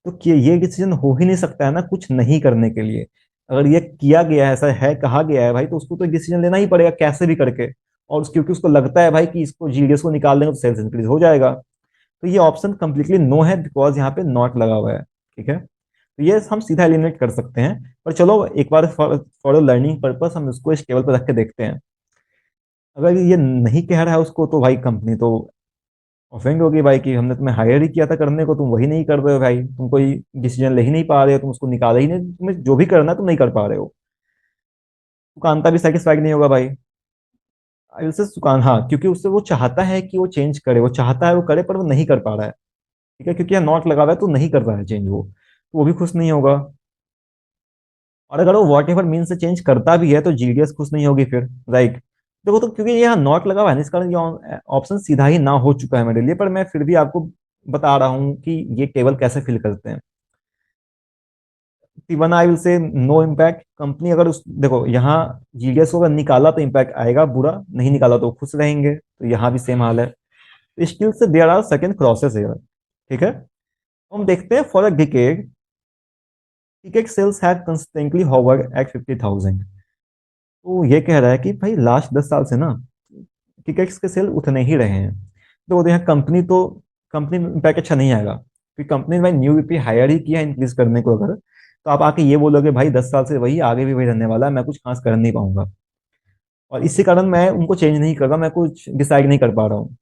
तो ये डिसीजन हो ही नहीं सकता है ना कुछ नहीं करने के लिए। अगर ये किया गया है, ऐसा है, कहा गया है भाई, तो उसको तो डिसीजन लेना ही पड़ेगा कैसे भी करके। और क्योंकि उसको लगता है भाई कि इसको जीडीएस को निकाल देंगे तो सेल्स इंक्रीज हो जाएगा। तो ये ऑप्शन कंप्लीटली नो है, बिकॉज यहाँ पे नॉट लगा हुआ है, ठीक है। तो ये हम सीधा एलिमिनेट कर सकते हैं, पर चलो एक बार फॉर लर्निंग पर्पस हम इसको इस टेबल पर रख के देखते हैं। अगर ये नहीं कह रहा है उसको, तो भाई कंपनी तो ऑफेंड होगी भाई कि हमने तुम्हें हायर ही किया था करने को, तुम वही नहीं कर रहे हो भाई, तुम कोई डिसीजन ले ही नहीं पा रहे हो, तुम उसको निकाला ही नहीं, तुम्हें जो भी करना है तुम नहीं कर पा रहे हो। सुकांता भी सेटिस्फाइड नहीं होगा भाई। आई विल से सुकान, हाँ, क्योंकि उससे वो चाहता है कि वो चेंज करे, वो चाहता है वो करे, पर वो नहीं कर पा रहा है, ठीक है, क्योंकि यहाँ नॉट लगा हुआ है तो नहीं कर रहा है चेंज वो, तो वो भी खुश नहीं होगा। और अगर वो वॉट एवर मीन से चेंज करता भी है, तो जीडीएस खुश नहीं होगी फिर, राइट। देखो, तो क्योंकि यहाँ नॉट लगा हुआ है ना, इस कारण ये ऑप्शन सीधा ही ना हो चुका है मेरे लिए, पर मैं फिर भी आपको बता रहा हूँ कि ये टेबल कैसे फिल करते हैं। T1 I will say no impact. Company अगर उस, देखो यहाँ जीडीएस को अगर निकाला तो इम्पैक्ट आएगा बुरा, नहीं निकाला तो खुश रहेंगे, तो यहाँ भी सेम हाल है। Still say there are second crosses है, ठीक है। हम देखते हैं for a decade ticket sales have consistently hovered at 50,000। तो ये कह रहा है कि भाई लास्ट 10 साल से ना टिकट्स के सेल उतने ही रहे हैं। तो यहाँ कंपनी में इम्पैक्ट अच्छा नहीं आएगा, क्योंकि कंपनी ने भाई न्यू वीपी हायर ही किया इंक्रीज करने को। अगर तो आप आके ये बोलोगे भाई 10 साल से वही आगे भी वही रहने वाला है, मैं कुछ खास कर नहीं पाऊंगा, और इसी कारण मैं उनको चेंज नहीं कर रहा, मैं कुछ डिसाइड नहीं कर पा रहा हूँ।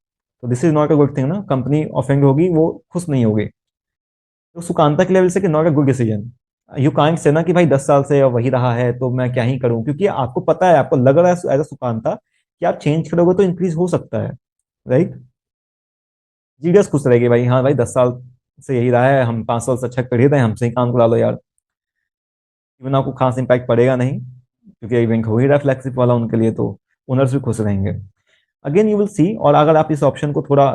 तो this is not a good thing ना, कंपनी ऑफेंड होगी, वो खुश नहीं होगी। तो सुकांता के लेवल से कि not a good decision. You can't say ना कि भाई 10 साल से वही रहा है तो मैं क्या ही करूं, क्योंकि आपको पता है, आपको लग रहा है एज अ सुकांता कि आप चेंज करोगे तो इंक्रीज हो सकता है, राइट। जीडीएस खुश रहेगी भाई, हाँ भाई 10 साल से यही रहा है, हम 5 साल से अच्छा कर ही रहे हैं, हमसे ही काम करा लो यार। इवन आपको खास इंपैक्ट पड़ेगा नहीं, क्योंकि बैंक हो ही रहा है फ्लैगशिप वाला उनके लिए, तो ओनर्स भी खुश रहेंगे। अगेन यू विल सी, और अगर आप इस ऑप्शन को थोड़ा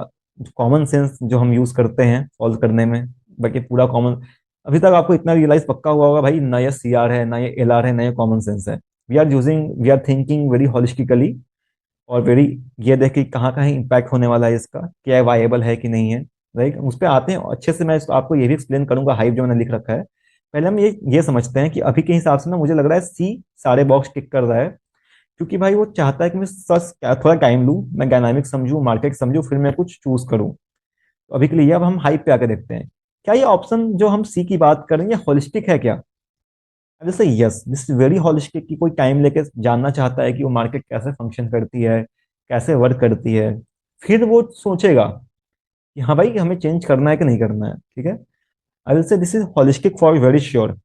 कॉमन सेंस जो हम यूज करते हैं सॉल्व करने में, बाकी पूरा कॉमन, अभी तक आपको इतना रियलाइज पक्का हुआ होगा भाई, ना ये सी आर है, ना ये एल आर है, ना ये कॉमन सेंस है। We are thinking very holistically, और वेरी, ये देख के कहाँ कहाँ इम्पैक्ट होने वाला है इसका, क्या वाएबल है कि नहीं है, राइट। उस पर आते हैं अच्छे से, मैं आपको ये भी एक्सप्लेन करूंगा हाइप जो मैंने लिख रखा है। पहले हम ये समझते हैं कि अभी के हिसाब से ना मुझे लग रहा है सी सारे बॉक्स टिक कर रहा है, क्योंकि भाई वो चाहता है कि मैं सच थोड़ा टाइम लूं, मैं डायनामिक समझूं, मार्केट समझूं, फिर मैं कुछ चूज करूं। तो अभी के लिए अब हम हाइप पे आके देखते हैं, क्या ये ऑप्शन जो हम सी की बात करें ये होलिस्टिक है क्या। जैसे yes, this is very holistic, कि कोई टाइम लेके जानना चाहता है कि वो मार्केट कैसे फंक्शन करती है, कैसे वर्क करती है, फिर वो सोचेगा कि हाँ भाई हमें चेंज करना है कि नहीं करना है, ठीक है। आई विल से this is holistic for very sure.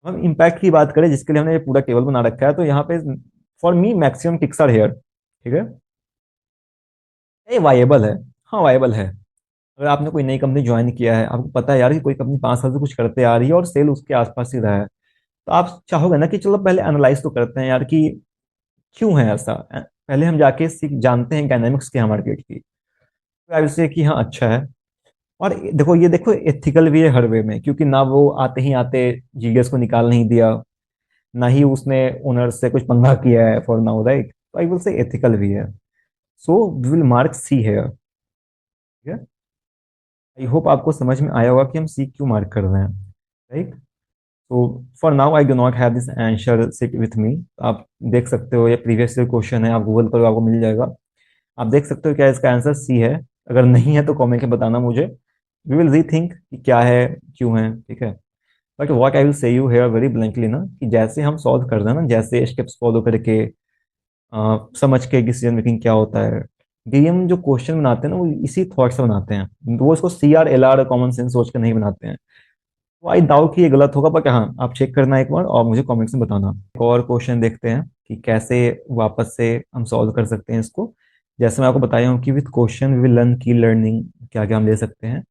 हम इम्पैक्ट की बात करें जिसके लिए हमने ये पूरा टेबल बना रखा है, तो यहाँ पे for me maximum ticks are here, ठीक है। ये वाइएबल है, हाँ वाइएबल है। अगर आपने कोई नई कंपनी ज्वाइन किया है, आपको पता है यार कि कोई कंपनी 5 साल से कुछ करते आ रही है और सेल उसके आसपास ही रहा है, तो आप चाहोगे ना कि चलो पहले एनालाइज तो करते हैं यार कि क्यों है ऐसा। पहले हम जाके सीख जानते हैं डायनामिक्स क्या मार्केट की, तो आई विल से कि हाँ अच्छा है। और देखो एथिकल भी है हर वे में, क्योंकि ना वो आते ही आते जीडीएस को निकाल नहीं दिया, ना ही उसने ओनर से कुछ पंगा किया है फॉर नाउ, राइट। तो आई विल से एथिकल भी है। सो वी विल मार्क सी है, ठीक है। आई होप आपको समझ में आया होगा कि हम सी क्यों मार्क कर रहे हैं, राइट। तो for now I do not have this answer sit with me. आप देख सकते हो, ये प्रीवियस ईयर क्वेश्चन है, आप गूगल करो आपको मिल जाएगा। आप देख सकते हो क्या इसका आंसर सी है। अगर नहीं है तो कमेंट में बताना मुझे, वी विल रीथिंक कि क्या है, क्यों है, ठीक है। But what I will say you here very blankly ना, कि जैसे हम सॉल्व कर रहे हैं ना, जैसे स्टेप्स फॉलो करके समझ के डिसीजन मेकिंग क्या होता है, डीएम जो क्वेश्चन बनाते हैं ना वो इसी थॉट से बनाते हैं, वो इसको C R L R common sense सोच के नहीं बनाते हैं। तो आई डाउट कि ये गलत होगा, बट हाँ आप चेक करना एक बार और मुझे कमेंट्स में बताना। एक और क्वेश्चन देखते हैं कि कैसे वापस से हम सॉल्व कर सकते हैं इसको। जैसे मैं आपको बताया हूँ कि with question we will learn key learning, क्या क्या हम ले सकते हैं।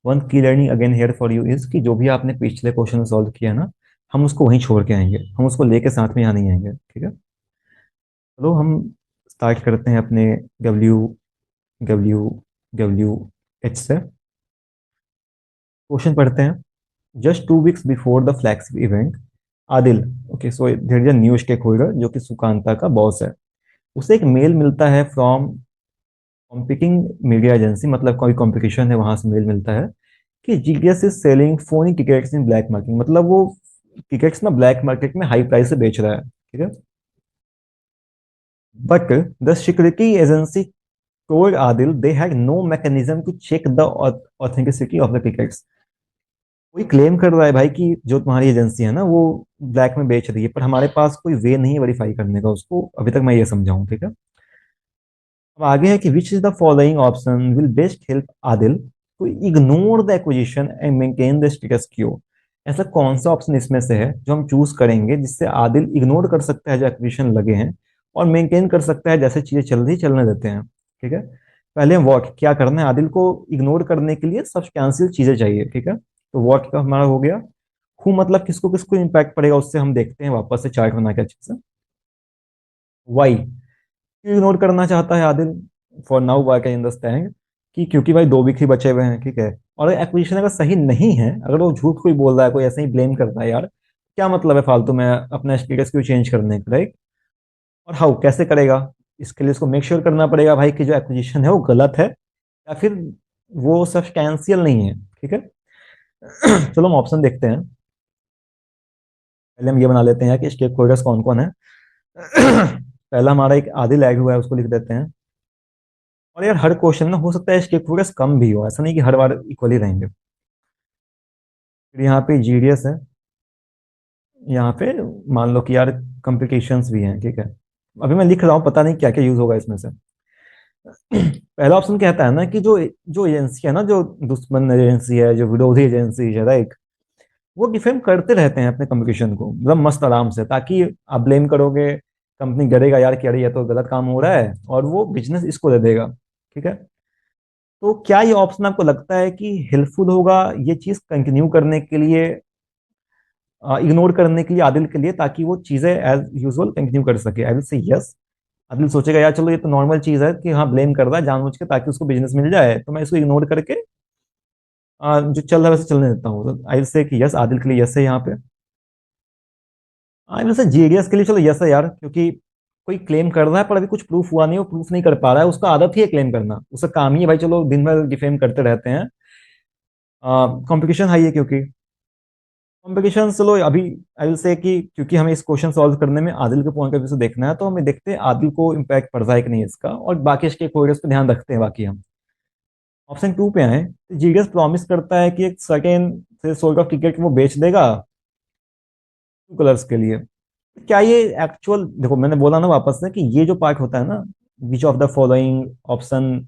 One key learning again here for you is कि जो भी आपने पिछले क्वेश्चन सॉल्व किया ना, हम उसको वहीं छोड़ के आएंगे, हम उसको लेके साथ में यहाँ नहीं आएंगे, ठीक है। चलो हम स्टार्ट करते हैं अपने डब्ल्यू डब्ल्यू डब्ल्यू एच से। क्वेश्चन पढ़ते हैं। Just 2 weeks before the flagship event, Adil, okay so there is a new stakeholder जो कि सुकांता का बॉस है, उसे एक मेल मिलता है फ्रॉम कॉम्पिटिंग मीडिया एजेंसी, मतलब कोई कॉम्पिटिशन है वहां से मेल मिलता है कि GDS is selling Fani tickets in black market, मतलब वो टिकट्स ना ब्लैक मार्केट में हाई प्राइस से बेच रहा है, ठीक है। But the security agency told Adil they had no mechanism to check the authenticity of the tickets। कोई क्लेम कर रहा है भाई कि जो तुम्हारी एजेंसी है ना वो ब्लैक में बेच रही है, पर हमारे पास कोई वे नहीं है वेरीफाई करने का उसको, अभी तक मैं ये समझाऊं, ठीक है। अब आगे है कि which is the following option will best help Adil to ignore the acquisition and maintain the status quo. ऐसा कौन सा ऑप्शन इसमें से है जो हम चूज करेंगे जिससे आदिल इग्नोर कर सकता है जो एक्विजिशन लगे हैं, और मेंटेन कर सकता है जैसे चीजें चल रही चलने देते हैं, ठीक है। पहले हम वॉट क्या करना है, आदिल को इग्नोर करने के लिए सब्सटैंशियल चीजें चाहिए, ठीक है। तो वॉट का हमारा हो गया। हु मतलब किसको किसको इम्पैक्ट पड़ेगा उससे हम देखते हैं वापस से चार्ट बना के अच्छे से। वाई क्यों इग्नोर करना चाहता है Adil, for now why can understand कि क्योंकि भाई 2 वीक ही बचे हुए हैं, ठीक है। और एक्विजिशन अगर सही नहीं है, अगर वो झूठ कोई बोल रहा है, कोई ऐसे ही ब्लेम करता है यार, क्या मतलब है फालतू में अपना स्टेटस क्यों चेंज करने का, राइट। और हाउ कैसे करेगा, इसके लिए इसको मेक श्योर करना पड़ेगा भाई कि जो एक्विजिशन है वो गलत है या फिर वो सब्सटैंशियल नहीं है, ठीक है। चलो हम ऑप्शन देखते हैं। पहले हम ये बना लेते हैं कि स्टेक होल्डर्स कौन कौन है। पहला हमारा एक आदिल ऐड हुआ है, उसको लिख देते हैं। और यार हर क्वेश्चन में हो सकता है स्टेक होल्डर्स कम भी हो, ऐसा नहीं कि हर बार इक्वली रहेंगे। फिर यहाँ पे जीडीएस है। यहाँ पे मान लो कि यार कॉम्प्लिकेशंस भी हैं, ठीक है। अभी मैं लिख रहा हूँ, पता नहीं क्या क्या यूज होगा इसमें से। पहला ऑप्शन कहता है ना कि जो जो एजेंसी है ना, जो दुश्मन एजेंसी है, जो विरोधी एजेंसी है, राइट, वो डिफेंड करते रहते हैं अपने कम्युनिकेशन को मतलब मस्त आराम से, ताकि आप ब्लेम करोगे, कंपनी करेगा यार कि अरे ये तो गलत काम हो रहा है, और वो बिजनेस इसको दे देगा, ठीक है। तो क्या ये ऑप्शन आपको लगता है कि हेल्पफुल होगा ये चीज कंटिन्यू करने के लिए, इग्नोर करने के लिए आदिल के लिए, ताकि वो चीजें एज यूजुअल कंटिन्यू कर सके? आई विल से यस। आदिल सोचेगा यार चलो ये तो नॉर्मल चीज है कि हाँ ब्लेम कर रहा है जानबूझ के ताकि उसको बिजनेस मिल जाए, तो मैं इसको इग्नोर करके जो चल रहा है वैसे चलने देता हूँ। तो आई विल से कि यस, आदिल के लिए यस है यहाँ पे। आई विल से जीडीएस के लिए चलो यस है यार, क्योंकि कोई क्लेम कर रहा है पर अभी कुछ प्रूफ हुआ नहीं, वो प्रूफ नहीं कर पा रहा है, उसका आदत ही है क्लेम करना, उसका काम ही है भाई, चलो दिन भर डिफेम करते रहते हैं। कंपटीशन हाई है क्योंकि कंपटीशन, चलो अभी आई विल से कि क्योंकि हमें इस क्वेश्चन सॉल्व करने में आदिल के पॉइंट ऑफ व्यू से देखना है, तो हमें देखते हैं आदिल को इम्पैक्ट पड़ रहा है कि नहीं इसका, और बाकी स्टेक होल्डर्स पे ध्यान रखते हैं बाकी हम। ऑप्शन टू पे आए तो जीडीएस प्रॉमिस करता है कि एक सर्टेन से सोल्ड ऑफ टिकट वो बेच देगा टू कलर्स के लिए। क्या ये एक्चुअल, देखो मैंने बोला ना वापस से कि ये जो पार्ट होता है ना, विच of the following option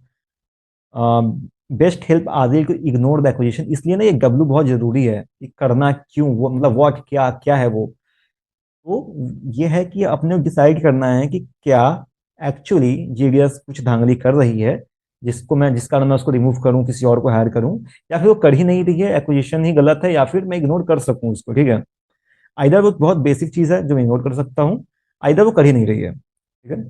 best help Adil को इग्नोर द एक्विजिशन, इसलिए ना ये डब्ल्यू बहुत जरूरी है कि करना क्यों, वो मतलब व्हाट, क्या क्या है वो। तो ये है कि अपने डिसाइड करना है कि क्या एक्चुअली जीडीएस कुछ धांधली कर रही है, जिस कारण मैं उसको रिमूव करूं, किसी और को हायर करूं, या फिर वो कर ही नहीं रही है, एक्विजिशन ही गलत है, या फिर मैं इग्नोर कर सकूं उसको, ठीक है। आइदर वो बहुत बेसिक चीज है जो मैं इग्नोर कर सकता हूँ, आइदर वो कर ही नहीं रही है, ठीक है।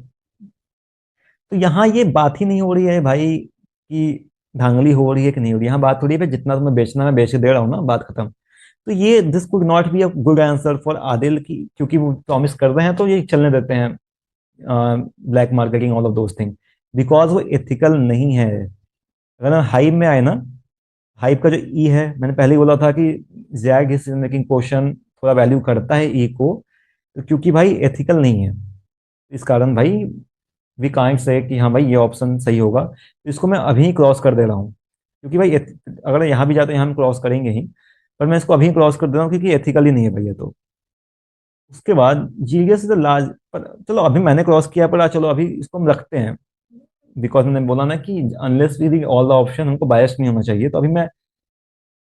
तो यहाँ ये बात ही नहीं हो रही है भाई कि धांधली हो रही है कि नहीं हो रही है, यहाँ बात हो रही है भाई जितना तुम्हें बेचना मैं बेच दे रहा हूँ ना, बात खत्म। तो ये this could not be a good answer for Adil की, क्योंकि वो प्रॉमिस कर रहे हैं तो ये चलने देते हैं, black marketing all of those thing, because वो एथिकल नहीं है। अगर ना हाइप में आए ना, हाइप का जो ई है, मैंने पहले ही बोला था कि जैग डिसीजन मेकिंग क्वेश्चन थोड़ा वैल्यू करता है ई को, तो क्योंकि भाई एथिकल नहीं है, इस कारण भाई वी कांट से कि हाँ भाई ये ऑप्शन सही होगा, तो इसको मैं अभी क्रॉस कर दे रहा हूँ, क्योंकि भाई अगर यहाँ भी जाते हैं यहाँ हम क्रॉस करेंगे ही, पर मैं इसको अभी क्रॉस कर दे रहा हूँ क्योंकि एथिकल ही नहीं है भैया। तो उसके बाद जीनियस इज द लार्ज, पर चलो अभी मैंने क्रॉस किया, पर चलो अभी इसको हम रखते हैं, बिकॉज मैंने बोला ना कि unless we the all the option, हमको बायस नहीं होना चाहिए, तो अभी मैं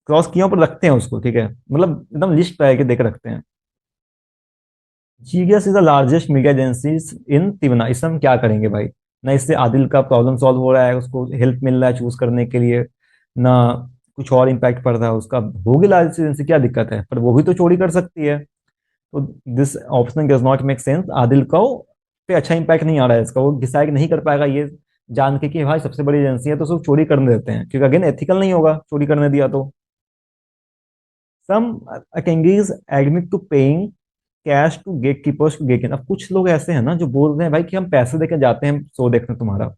क्रॉस किया हूं, पर रखते हैं उसको, ठीक है, मतलब एकदम लिस्ट पे आके देख रखते हैं। GDS is the largest media agencies in तिवना, इससे हम क्या करेंगे भाई? ना इससे आदिल का प्रॉब्लम सॉल्व हो रहा है, उसको हेल्प मिल रहा है चूज करने के लिए, ना कुछ और इम्पैक्ट पड़ रहा है उसका, होगी लार्जेस्ट एजेंसी, क्या दिक्कत है, पर वो भी तो चोरी कर सकती है। तो this option does not make sense, Adil को पे अच्छा इंपैक्ट नहीं आ रहा है इसका, वो डिसाइड नहीं कर पाएगा ये जान के कि भाई सबसे बड़ी एजेंसी है तो सब चोरी करने देते हैं, क्योंकि अगेन एथिकल नहीं होगा चोरी करने दिया तो। Some attendees admit to paying cash to gate keepers to get in, अब कुछ लोग ऐसे हैं ना जो बोल रहे हैं भाई कि हम पैसे देके जाते हैं शो देखने तुम्हारा,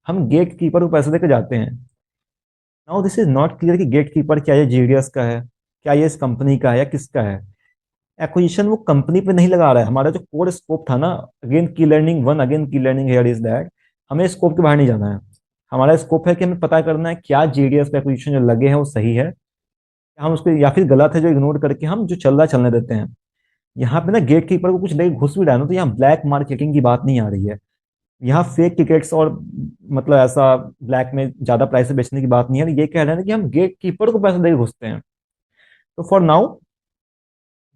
हम गेट कीपर को पैसे देके जाते हैं। Now this is not clear कि गेट कीपर क्या ये जीडीएस का है, क्या ये इस कंपनी का है, या किसका है। एक्विजिशन वो कंपनी पे नहीं लगा रहा है, हमारा जो कोर स्कोप था ना, अगेन की लर्निंग वन, अगेन की लर्निंग हियर इज दैट हमें स्कोप के बाहर नहीं जाना है। हमारा स्कोप है कि हमें पता करना है क्या जीडीएस पे एक्विजिशन जो लगे हैं वो सही है, हम उसको, या फिर गलत है जो इग्नोर करके हम जो चल रहा है चलने देते हैं। यहाँ पे ना गेट कीपर को कुछ देर घुस भी डालो तो यहाँ ब्लैक मार्केटिंग की बात नहीं आ रही है, यहाँ फेक टिकट्स और मतलब ऐसा ब्लैक में ज्यादा प्राइस से बेचने की बात नहीं है, ये कह रहे हैं कि हम गेट कीपर को पैसे देकर घुसते हैं। तो फॉर नाउ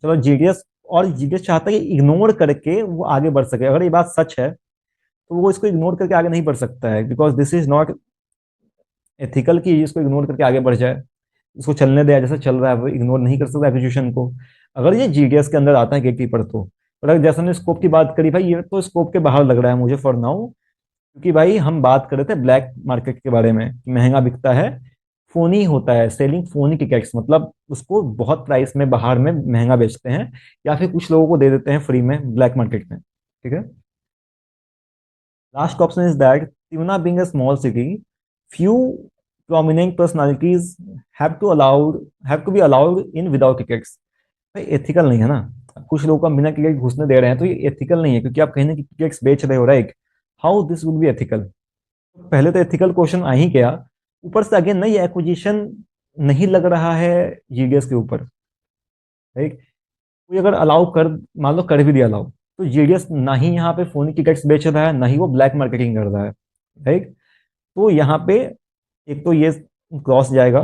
चलो जीडीएस, और जीडीएस चाहता है कि इग्नोर करके वो आगे बढ़ सके, अगर ये बात सच है तो वो इसको इग्नोर करके आगे नहीं बढ़ सकता है, because this is not ethical कि इसको इग्नोर करके आगे बढ़ जाए, इसको चलने दे जैसा चल रहा है, वो इग्नोर नहीं कर सकता एक्विजिशन को, अगर ये जीडीएस के अंदर आता है गेट कीपर तो। पर अगर जैसा हमने स्कोप की बात करी भाई, ये तो स्कोप के बाहर लग रहा है मुझे फॉर नाउ, क्योंकि भाई हम बात कर रहे थे ब्लैक मार्केट के बारे में कि महंगा बिकता है, फोनी होता है, सेलिंग फोनी टिकट्स, मतलब उसको बहुत प्राइस में बाहर में महंगा बेचते हैं, या फिर कुछ लोगों को दे देते हैं फ्री में ब्लैक मार्केट में, ठीक है। लास्ट ऑप्शन इज दैट तिवना being a small city, few prominent personalities have to be allowed in without tickets। भाई एथिकल नहीं है ना। कुछ लोगों को हम बिना टिकट घुसने दे रहे हैं तो ये एथिकल नहीं है, क्योंकि आप कहीं ना कहीं टिकट्स बेच रहे हो, right. How this would be ethical. पहले तो एथिकल क्वेश्चन आ ही गया, ऊपर से अगेन ना ये एक्विजिशन नहीं लग रहा है जीडीएस के ऊपर, राइट। कोई अगर अलाउ कर, मान लो कर भी दिया अलाउ, तो जीडीएस ना ही यहाँ पे फोन की टिकट्स बेच रहा है, ना ही वो ब्लैक मार्केटिंग कर रहा है, राइट। तो यहाँ पे एक तो ये क्रॉस जाएगा,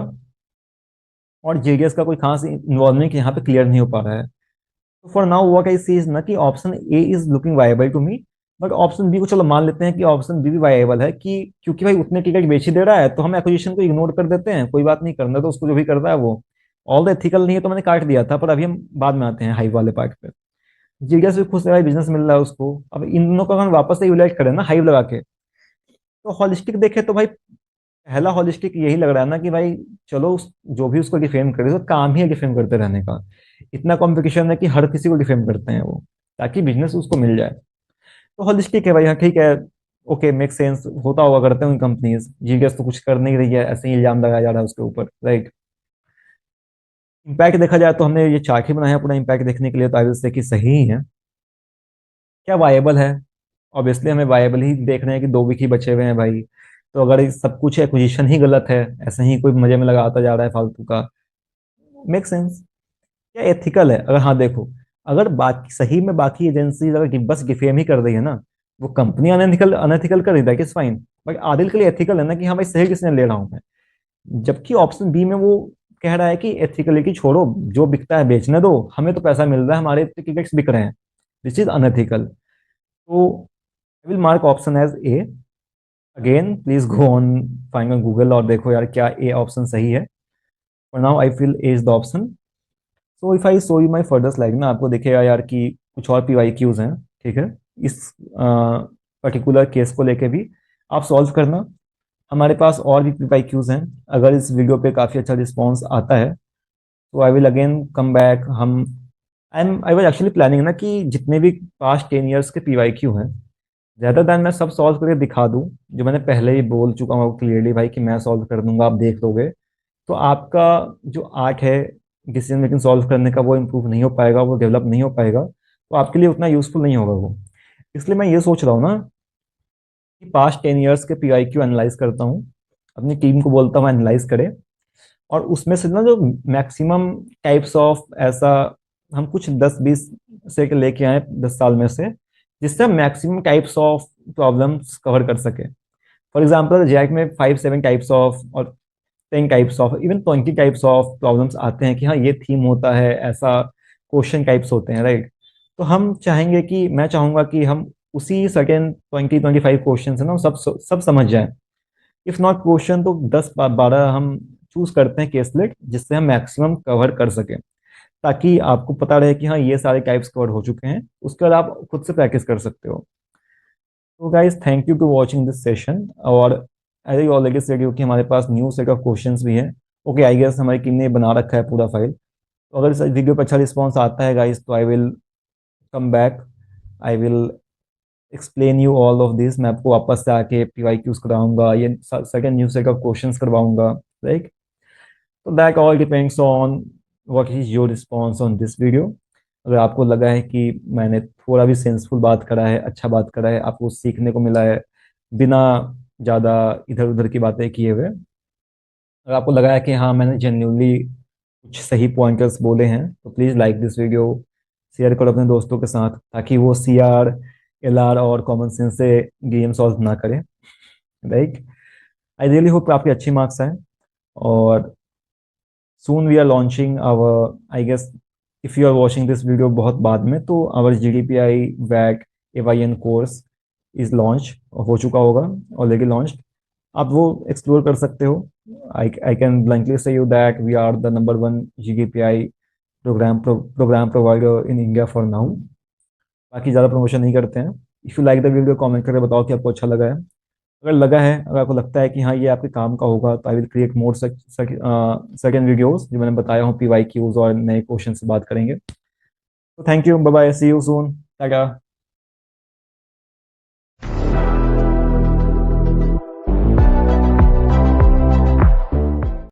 और जेडीएस का कोई खास इन्वॉल्वमेंट यहाँ पे क्लियर नहीं हो पा रहा है। तो for now what I see is ना कि option A is looking viable to me, but option B को चलो मान लेते हैं कि ऑप्शन बी भी वायबल है, कि क्योंकि भाई उतने टिकट बेच ही दे रहा है तो हम एक्विजिशन को इग्नोर कर देते हैं, कोई बात नहीं, करना तो उसको जो भी कर रहा है वो। ऑल द एथिकल नहीं है तो मैंने काट दिया था, पर अभी हम बाद में आते हैं हाइव वाले पार्ट पे। जीडीएस भी खुश है भाई, बिजनेस मिल रहा है उसको। अब इन दोनों को अगर वापस से इवैल्यूएट करें ना हाइव लगा के, तो हॉलिस्टिक देखे तो भाई पहला हॉलिस्टिक यही लग रहा है ना कि भाई चलो जो भी उसको डिफेम करे तो काम ही है डिफेम करते रहने का। इतना कंपटीशन है कि हर किसी को डिफेम करते हैं वो, ताकि बिजनेस उसको मिल जाए। तो हॉलिस्टिक है भाई, हाँ ठीक है, ओके मेक सेंस, होता होगा, करते हैं कंपनीज। जीडीएस तो कुछ कर नहीं रही है, ऐसे ही इल्जाम लगाया जा रहा है उसके ऊपर, राइट। इम्पैक्ट देखा जाए तो हमने ये चार्ट ही बनाया पूरा इम्पैक्ट देखने के लिए, तो आई विल से कि सही ही है। क्या वायबल है? ऑब्वियसली हमें वायबल ही देख रहे हैं कि 2 वीक ही बचे हुए हैं भाई। तो अगर ये सब कुछ एक्विजिशन ही गलत है, ऐसे ही कोई मजे में लगाता जा रहा है फालतू का, मेक सेंस। क्या एथिकल है? अगर हाँ देखो, अगर बाकी सही में बाकी एजेंसी अगर बस डिफेम ही कर रही है ना, वो कंपनी अनएथिकल अनएथिकल कर रही है, इज फाइन। बट आदिल के लिए एथिकल है ना कि हाँ भाई सही किसने ले रहा हूँ मैं। जबकि ऑप्शन बी में वो कह रहा है कि एथिकलिटी छोड़ो, जो बिकता है बेचने दो, हमें तो पैसा मिल रहा है, हमारे टिकट्स बिक रहे हैं, दिस इज अनएथिकल। तो I will mark option as A. Again please go on, find on Google और देखो यार क्या ए ऑप्शन सही है। For now I feel A is the option. So if I show you my further slide ना, आपको दिखेगा यार कि कुछ और पीवाई क्यूज हैं, ठीक है। इस पर्टिकुलर केस को लेके भी आप सॉल्व करना। हमारे पास और भी पीवाई क्यूज हैं। अगर इस वीडियो पे काफ़ी अच्छा रिस्पॉन्स आता है तो I will again come back. हम आई वाज एक्चुअली प्लानिंग ना कि जितने भी पास्ट 10 ईयर्स के पीवाई क्यू हैं, ज़्यादा देन मैं सब सॉल्व करके दिखा दूं, जो मैंने पहले ही बोल चुका हूँ क्लियरली भाई कि मैं सॉल्व कर दूंगा, आप देख लोगे। तो आपका जो आर्ट है डिसीजन मेकिंग सॉल्व करने का, वो इम्प्रूव नहीं हो पाएगा, वो डेवलप नहीं हो पाएगा, तो आपके लिए उतना यूजफुल नहीं होगा वो। इसलिए मैं ये सोच रहा हूँ ना कि पास्ट 10 ईयर्स के पी आई क्यू एनालाइज करता हूँ, अपनी टीम को बोलता हूँ एनालाइज करे, और उसमें से ना जो मैक्सिमम टाइप्स ऑफ ऐसा, हम कुछ 10-20 से लेके आए 10 साल में से, जिससे हम maximum types of problems cover कर सके। फॉर एग्जाम्पल जैक में 5-7 टाइप्स ऑफ और 10 types of even 20 types of problems आते हैं कि हाँ ये थीम होता है, ऐसा क्वेश्चन टाइप्स होते हैं, राइट। तो हम चाहेंगे कि मैं चाहूंगा कि हम उसी सर्टेन 20-25 क्वेश्चन है ना सब सब समझ जाएं। इफ नॉट क्वेश्चन तो 10-12 हम चूज करते हैं केसलेट, जिससे हम मैक्सिमम कवर कर सकें, ताकि आपको पता रहे कि हाँ ये सारे टाइप्स कवर हो चुके हैं, उसके बाद आप खुद से प्रैक्टिस कर सकते हो। तो guys thank you to watching this session. और as I already said you कि हमारे पास न्यू सेट ऑफ क्वेश्चंस भी हैं। ओके आई गेस हमारी टीम ने बना रखा है पूरा फाइल। तो अगर इस वीडियो पर अच्छा रिस्पॉन्स आता है गाइज, तो I will come back, I will explain you all of this. मैं आपको वापस से आके PYQs कराऊंगा, ये second new set of questions करवाऊंगा, राइट। तो that all depends on what is your response on this video. अगर आपको लगा है कि मैंने थोड़ा भी सेंसफुल बात करा है, अच्छा बात करा है, आपको सीखने को मिला है बिना ज़्यादा इधर उधर की बातें किए हुए, अगर आपको लगा है कि हाँ मैंने जेन्युइनली कुछ सही पॉइंटर्स बोले हैं, तो please like this video, share करो अपने दोस्तों के साथ, ताकि वो CR LR और कॉमन सेंस से गेम सॉल्व ना करें, राइट। आई रियली होप आपके अच्छी मार्क्स आए। और soon we are launching our, I guess if you are watching this video बहुत बाद में, तो our GDPI VAT AYN course is launch हो चुका होगा, ऑलरेडी launched। आप वो एक्सप्लोर कर सकते हो। I can blankly say you that we are the #1 GDPI program provider in India for now। बाकी ज़्यादा प्रमोशन नहीं करते हैं। If you like the video comment करके बताओ कि आपको अच्छा लगा है। अगर लगा है, अगर आपको लगता है कि हाँ ये आपके काम का होगा, तो I will create more second videos जो मैंने बताया हूँ PYQs और नए क्वेश्चन से बात करेंगे। तो thank you, bye bye, see you soon, Tata.